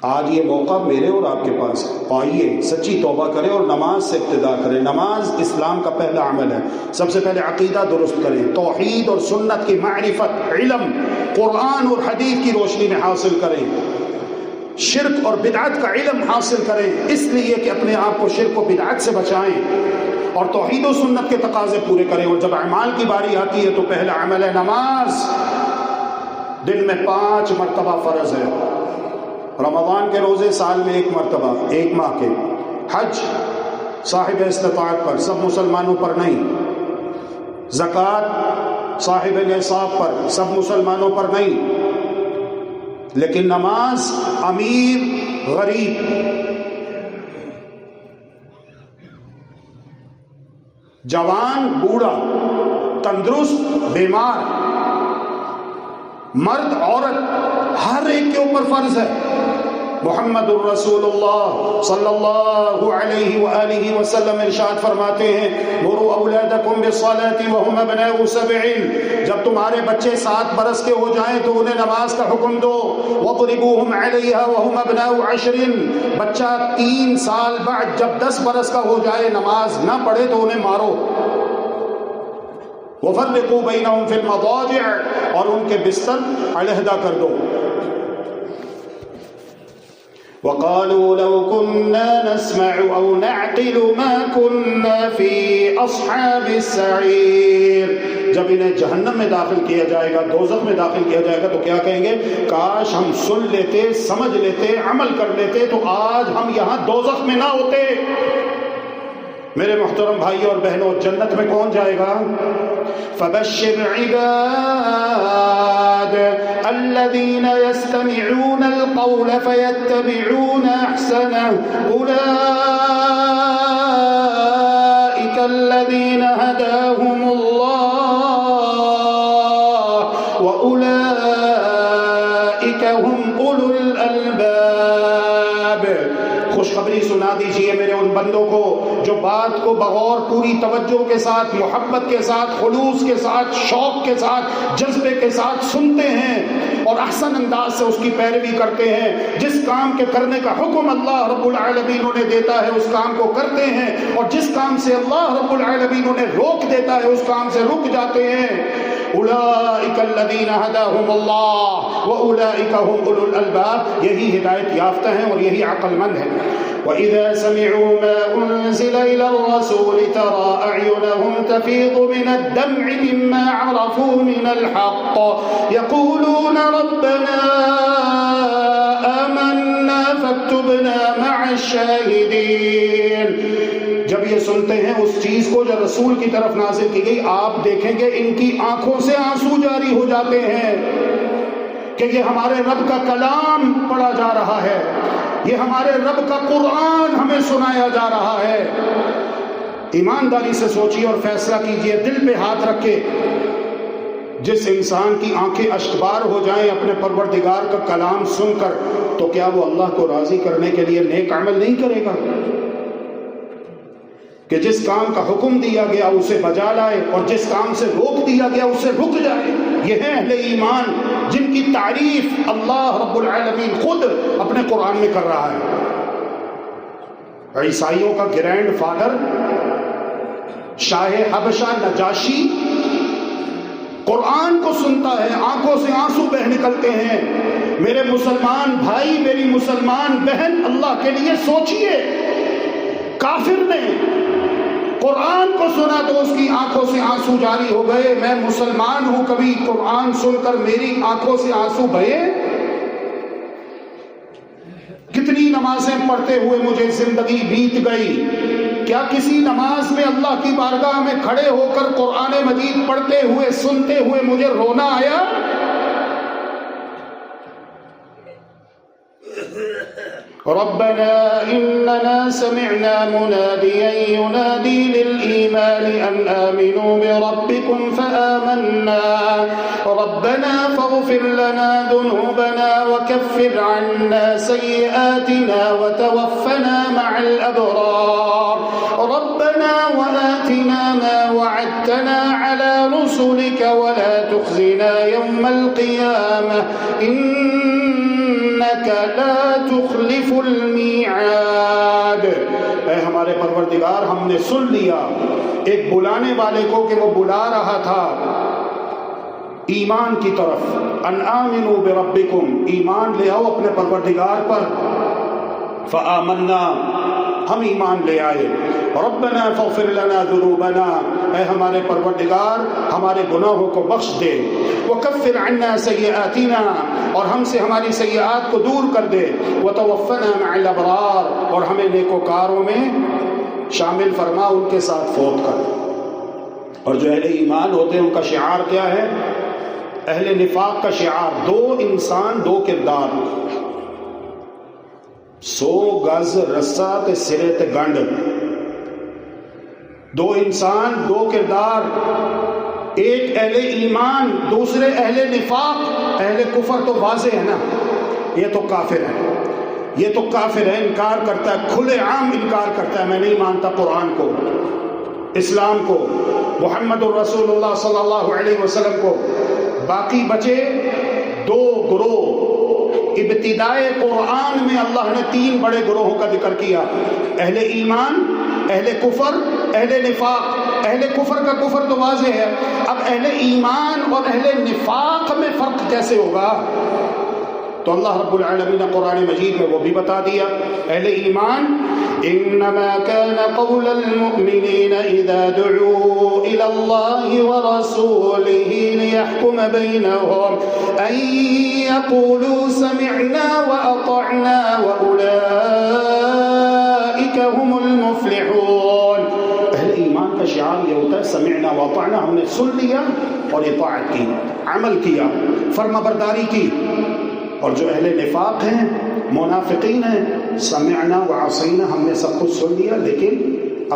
آج یہ موقع میرے اور آپ کے پاس، آئیے سچی توبہ کریں اور نماز سے ابتدا کریں. نماز اسلام کا پہلا عمل ہے. سب سے پہلے عقیدہ درست کریں، توحید اور سنت کی معرفت، علم قرآن اور حدیث کی روشنی میں حاصل کریں. شرک اور بدعت کا علم حاصل کریں، اس لیے کہ اپنے آپ کو شرک و بدعت سے بچائیں اور توحید و سنت کے تقاضے پورے کریں۔ اور جب اعمال کی باری آتی ہے تو پہلا عمل ہے نماز، دن میں 5 مرتبہ فرض ہے، رمضان کے روزے سال میں 1 مرتبہ 1 ماہ کے، حج صاحب استطاعت پر، سب مسلمانوں پر نہیں، زکوٰۃ صاحب نصاب پر، سب مسلمانوں پر نہیں، لیکن نماز امیر غریب، جوان بوڑھا، تندرست بیمار، مرد عورت، ہر ایک کے اوپر فرض ہے۔ محمد الرسول اللہ صلی اللہ علیہ وآلہ وسلم ارشاد فرماتے ہیں مروا اولادکم بالصلاۃ وهم ابناء 7، جب تمہارے بچے 7 برس کے ہو جائیں تو انہیں نماز کا حکم دو، واضربوهم علیہا وهم ابناء 10، بچہ 3 سال بعد جب 10 برس کا ہو جائے نماز نہ پڑھے تو انہیں مارو، وفرقوا بینہم فی المضاجع، اور ان کے بستر علیحدہ کر دو۔ وقالوا لو كنا نسمع او نعقل ما كنا في اصحاب السعير، جب انہیں جہنم میں داخل کیا جائے گا، دوزخ میں داخل کیا جائے گا تو کیا کہیں گے؟ کاش ہم سن لیتے، سمجھ لیتے، عمل کر لیتے تو آج ہم یہاں دوزخ میں نہ ہوتے۔ میرے محترم بھائیوں اور بہنوں، جنت میں کون جائے گا؟ فبشر عباد الذين يستمعون القول فيتبعون احسنه اولئك الذين هداهم الله واولئك هم اولو الالباب۔ خوشخبری سنا دیجئے میرے ان بندوں کو جو بات کو بغور پوری توجہ کے ساتھ، محبت کے ساتھ، خلوص کے ساتھ، شوق کے ساتھ، جذبے کے ساتھ سنتے ہیں اور احسن انداز سے اس کی پیروی کرتے ہیں۔ جس کام کے کرنے کا حکم اللہ رب العالمین انہیں دیتا ہے اس کام کو کرتے ہیں، اور جس کام سے اللہ رب العالمین انہیں روک دیتا ہے اس کام سے رک جاتے ہیں۔ اولئک الذین ھداھم اللہ واولئک ھم اولو الالباب، یہی ہدایت یافتہ ہیں اور یہی عقل مند ہیں۔ وَإِذَا سَمِعُوا مَا أُنزِلَ إِلَى الرَّسُولِ تَرَىٰ أَعْيُنَهُمْ تَفِيضُ مِنَ الدَّمْعِ مِمَّا عَرَفُوا مِنَ الْحَقِّ يَقُولُونَ رَبَّنَا آمَنَّا فَاكْتُبْنَا مَعَ الشَّاهِدِينَ۔ جب یہ سنتے ہیں اس چیز کو جو رسول کی طرف نازل کی گئی، آپ دیکھیں گے ان کی آنکھوں سے آنسو جاری ہو جاتے ہیں کہ یہ ہمارے رب کا کلام پڑھا جا رہا ہے، یہ ہمارے رب کا قرآن ہمیں سنایا جا رہا ہے۔ ایمانداری سے سوچیے اور فیصلہ کیجیے، دل پہ ہاتھ رکھے، جس انسان کی آنکھیں اشکبار ہو جائیں اپنے پروردگار کا کلام سن کر، تو کیا وہ اللہ کو راضی کرنے کے لیے نیک عمل نہیں کرے گا؟ کہ جس کام کا حکم دیا گیا اسے بجا لائے اور جس کام سے روک دیا گیا اسے رک جائے۔ یہ ہیں اہل ایمان جن کی تعریف اللہ رب العالمین خود اپنے قرآن میں کر رہا ہے۔ عیسائیوں کا گرینڈ فادر شاہ حبشہ نجاشی قرآن کو سنتا ہے، آنکھوں سے آنسو بہہ نکلتے ہیں۔ میرے مسلمان بھائی، میری مسلمان بہن، اللہ کے لیے سوچئے، کافر نے قرآن کو سنا تو اس کی آنکھوں سے آنسو جاری ہو گئے۔ میں مسلمان ہوں، کبھی قرآن سن کر میری آنکھوں سے آنسو بہے؟ کتنی نمازیں پڑھتے ہوئے مجھے زندگی بیت گئی، کیا کسی نماز میں اللہ کی بارگاہ میں کھڑے ہو کر قرآن مجید پڑھتے ہوئے سنتے ہوئے مجھے رونا آیا؟ ربنا إننا سمعنا مناديا ينادي للإيمان أن آمنوا بربكم فآمنا ربنا فاغفر لنا ذنوبنا وكفر عنا سيئاتنا وتوفنا مع الأبرار ربنا وآتنا ما وعدتنا على رسلك ولا تخزنا يوم القيامة إنك لا تخلف المیعاد۔ اے ہمارے پروردگار، ہم نے سن لیا ایک بلانے والے کو کہ وہ بلا رہا تھا ایمان کی طرف، ان آمنوا بربکم، ایمان لے آؤ اپنے پروردگار پر، فآمنا، ہم ایمان لے آئے، ربنا فاغفر لنا ذنوبنا، اے ہمارے پروردگار ہمارے گناہوں کو بخش دے، وکفر عنا سیئاتنا، اور ہم سے ہماری سیئات کو دور کر دے، وتوفنا مع الابرار، اور ہمیں نیکوکاروں میں شامل فرما، ان کے ساتھ فوت کر۔ اور جو اہل ایمان ہوتے ہیں ان کا شعار کیا ہے؟ اہل نفاق کا شعار، دو انسان دو کردار، 100 گز رسا تے سرے تے گنڈ، دو انسان دو کردار، ایک اہل ایمان دوسرے اہل نفاق۔ اہل کفر تو واضح ہے نا، یہ تو کافر ہے، یہ تو کافر ہے، انکار کرتا ہے، کھلے عام انکار کرتا ہے، میں نہیں مانتا قرآن کو، اسلام کو، محمد الرسول اللہ صلی اللہ علیہ وسلم کو۔ باقی بچے دو گروہ، ابتدائے قرآن میں اللہ نے 3 بڑے گروہوں کا ذکر کیا، اہل ایمان، اہل کفر، اہل نفاق۔ اہل کفر کا کفر تو واضح ہے، اب اہل ایمان اور اہل نفاق میں فرق کیسے ہوگا؟ تو اللہ رب العالمین نے قرآن مجید میں وہ بھی بتا دیا۔ اہل ایمان، انما كان قول المؤمنين اذا دعوا الى الله ورسوله ليحكم بينهم ان يقولوا سمعنا واطعنا واولئك هم المفلحون۔ اہل ایمان کا شعار یہ ہوتا ہے سمعنا واطعنا، ہم نے سن لیا اور اطاعت کی، عمل کیا، فرمانبرداری کی۔ اور جو اہل نفاق ہیں، منافقین ہیں، سمعنا وعصینا، ہم نے سب کچھ سن لیا لیکن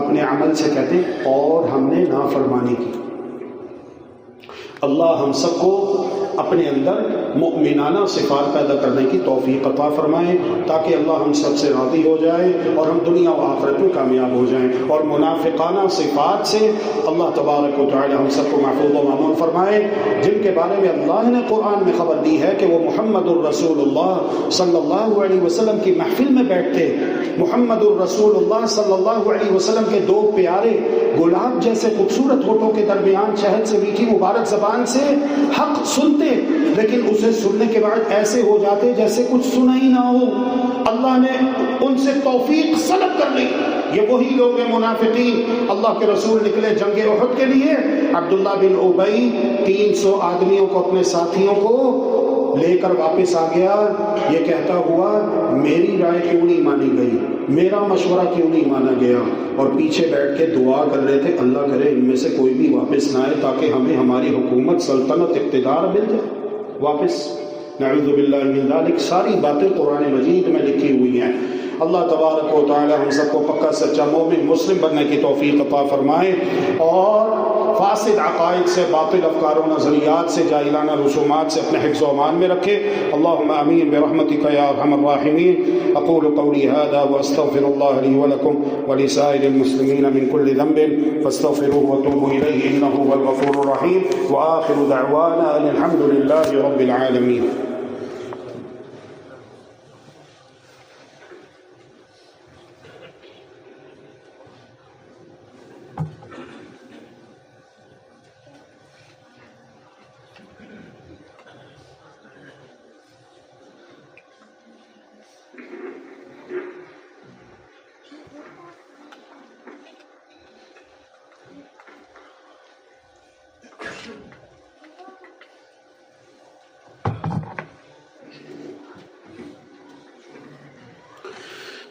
اپنے عمل سے کہتے ہیں اور ہم نے نافرمانی کی۔ اللہ ہم سب کو اپنے اندر مؤمنانہ صفات پیدا کرنے کی توفیق عطا فرمائے، تاکہ اللہ ہم سب سے راضی ہو جائے اور ہم دنیا و آخرت میں کامیاب ہو جائیں، اور منافقانہ صفات سے اللہ تبارک و تعالی ہم سب کو محفوظ و مامون فرمائے، جن کے بارے میں اللہ نے قرآن میں خبر دی ہے کہ وہ محمد الرسول اللہ صلی اللہ علیہ وسلم کی محفل میں بیٹھتے، محمد الرسول اللہ صلی اللہ علیہ وسلم کے 2 پیارے گلاب جیسے خوبصورت ہونٹوں کے درمیان شہد سے میٹھی مبارک زبان سے حق سنتے، لیکن اسے سننے کے بعد ایسے ہو جاتے جیسے کچھ سنا ہی نہ ہو۔ اللہ نے ان سے توفیق سلب کر لی۔ یہ وہی لوگ ہیں منافقین۔ اللہ کے رسول نکلے جنگ احد کے لیے، عبداللہ بن ابی 300 آدمیوں کو، اپنے ساتھیوں کو لے کر واپس آ گیا، یہ کہتا ہوا میری رائے کیوں نہیں مانی گئی، میرا مشورہ کیوں نہیں مانا گیا، اور پیچھے بیٹھ کے دعا کر رہے تھے اللہ کرے ان میں سے کوئی بھی واپس نہ آئے تاکہ ہمیں ہماری حکومت، سلطنت، اقتدار مل جائے واپس۔ نعوذ باللہ من ذلک۔ ساری باتیں قرآن مجید میں لکھی ہوئی ہیں۔ اللہ تبارک و تعالی ہم سب کو پکا سچا مومن مسلم بننے کی توفیق عطا فرمائے، اور فاسد عقائد سے، باطل افکار و نظریات سے، جاہلانہ رسومات سے اپنے حفظ و امان میں رکھے۔ اللہم آمین برحمتک یا ارحم الراحمین۔ اقول قولی ھذا واستغفر اللہ لی ولکم ولسائر المسلمین من کل ذنب فاستغفروه وتوبوا الیہ انہ هو الغفور الرحیم، وآخر دعوانا ان الحمد للہ رب العالمین۔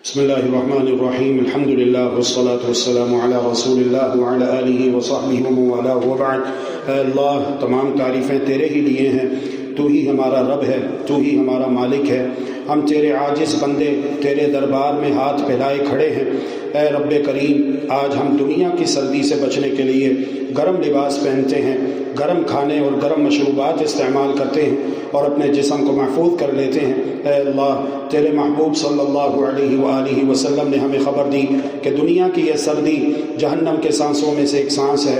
بسم اللہ الرحمن الرحیم، الحمد للہ والصلاة والسلام علی رسول اللہ وعلی آلہ وصحبہ ومن والاه وبعد۔ اے اللہ، تمام تعریفیں تیرے ہی لیے ہیں، تو ہی ہمارا رب ہے، تو ہی ہمارا مالک ہے، ہم تیرے عاجز بندے تیرے دربار میں ہاتھ پھیلائے کھڑے ہیں۔ اے رب کریم، آج ہم دنیا کی سردی سے بچنے کے لیے گرم لباس پہنتے ہیں، گرم کھانے اور گرم مشروبات استعمال کرتے ہیں اور اپنے جسم کو محفوظ کر لیتے ہیں۔ اے اللہ، تیرے محبوب صلی اللہ علیہ وآلہ وسلم نے ہمیں خبر دی کہ دنیا کی یہ سردی جہنم کے سانسوں میں سے ایک سانس ہے،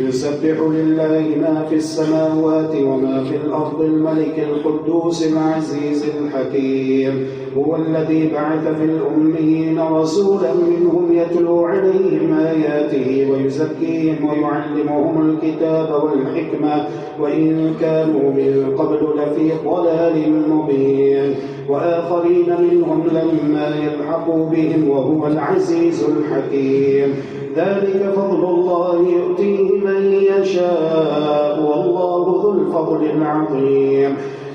يسبح لله ما في السماوات وما في الأرض الملك القدوس العزيز الحكيم هو الذي بعث في الأميين رسولا منهم يتلو عليهم آياته ويزكيهم ويعلمهم الكتاب والحكمة وإن كانوا من قبل لفي ضلال مبين وآخرين منهم لما يلحقوا بهم وهو العزيز الحكيم ذلك فضل الله يؤتيه من يشاء والله ذو الفضل العظيم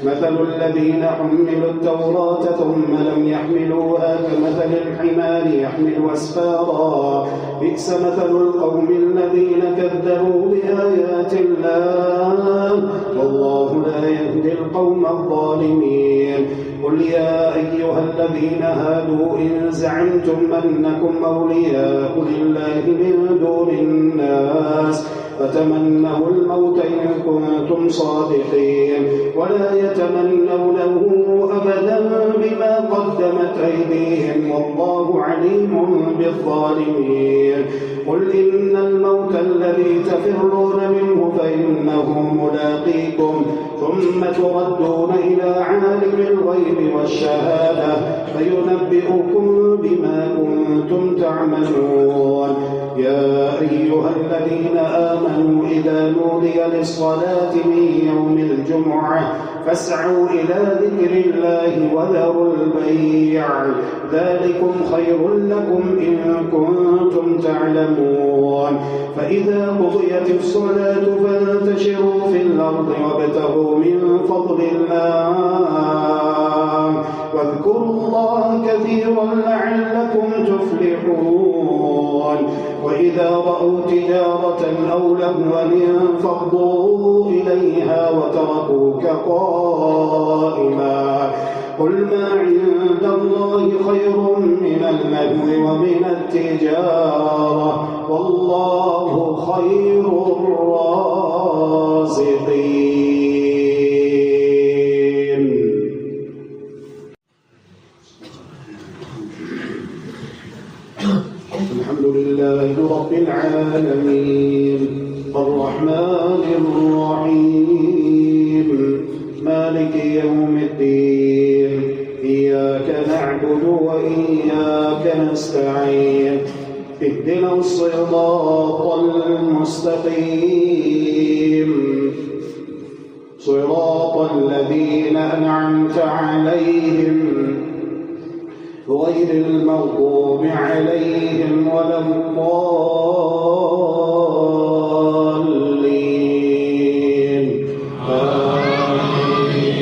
مثل الذين حملوا التوراة ثم لم يحملوها كمثل الحمار يحمل أسفارا بئس مثل القوم الذين كذبوا بآيات الله والله لا يهدي القوم الظالمين قل يا أيها الذين هادوا إن زعمتم أنكم أولياء لله من دون الناس فتمنوا الموت إن كنتم صادقين ولا يتمنونه أبدا بما قدمت أيديهم والله عليم بالظالمين قل إن الموت الذي تفرون منه فإنه ملاقيكم ثم تردون إلى عالم الغيب والشهادة فينبئكم بما كنتم تعملون يا أيها الذين آمنوا إذا نودي للصلاة من يوم الجمعة فاسعوا إلى ذكر الله وذروا البيع ذلكم خير لكم إن كنتم تعلمون فإذا قضيت الصلاة فانتشروا في الأرض وابتغوا من فضل الله واذكروا الله كثيرا لعلكم تفلحون وإذا رأوا تجارة أو لهوا انفضوا إليها وتركوك قائما قل ما عند الله خير من اللهو ومن التجارة والله خير الرازقين. الحمد لله رب العالمين الرحمن الرحيم مالك يوم الدين إياك نعبد وإياك نستعين اهدنا الصراط المستقيم صراط الذين أنعمت عليهم غير المغضوب عليهم ولا الضالين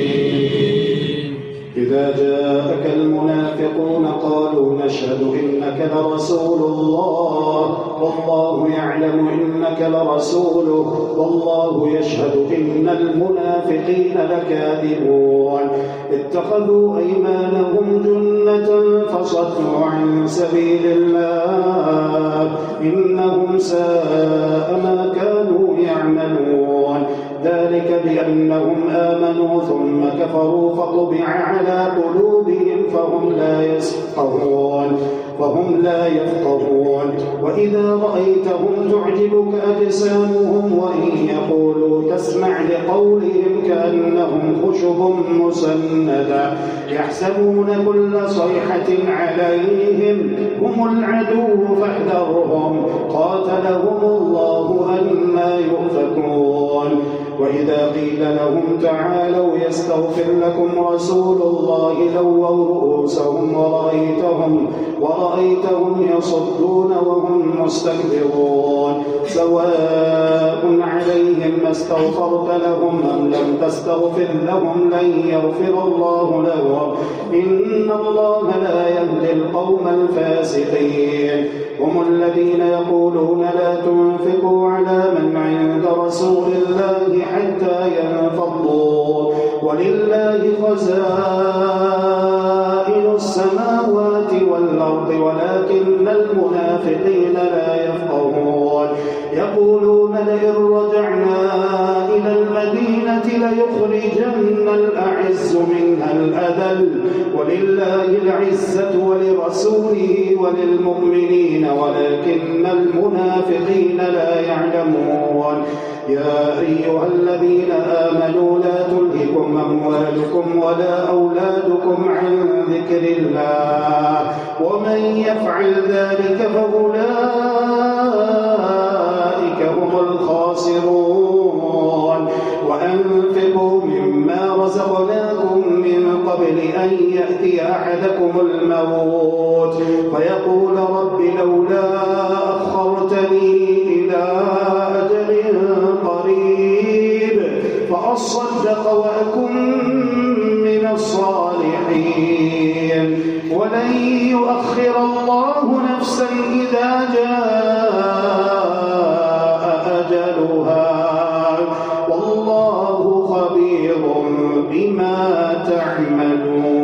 آمين. إذا جاءك المنافقون قالوا نشهد إنك لرسول الله والله يعلم إنك لرسوله والله يشهد إن المنافقين لكاذبون اتخذوا أيمانهم جنة فصدوا عن سبيل الله إنهم ساء ما كانوا يعملون ذلك بأنهم آمنوا ثم كفروا فطبع على قلوبهم فهم لا يفقهون وإذا رأيتهم تعجبك أجسامهم وإن يقولوا تسمع لقولهم كأنهم خشب مسندة يحسبون كل صيحة عليهم هم العدو فاحذرهم قاتلهم الله أنى يؤفكون وإذا قيل لهم تعالوا يستغفر لكم رسول الله لووا رؤوسهم ورأيتهم يصدون وهم مستكبرون سواء عليهم ما استغفرت لهم أم لم تستغفر لهم لن يغفر الله لهم إن الله لا يهدي القوم الفاسقين هم الذين يقولون لا تنفقوا على من عند رسول الله حتى ينفضوا ولله خزائن السماوات والأرض ولكن المنافقين لا يفقهون يقولون لئن رجعنا إلى المدينة ليخرجن الأعز منها الأذل ولله العزة ولرسوله وللمؤمنين ولكن المنافقين لا يعلمون يا أيها الذين آمنوا لا تلهكم أموالكم ولا أولادكم عن ذكر الله ومن يفعل ذلك فأولئك هم الخاسرون وأنفقوا مما رزقناكم من قبل أن يأتي أحدكم الموت فيقول رب لولا أخرتني إلى أجل قريب فأصدق وأكن من الصالحين ولن يؤخر الله نفسا إذا جاء أجلها والله خبير بما تعملون.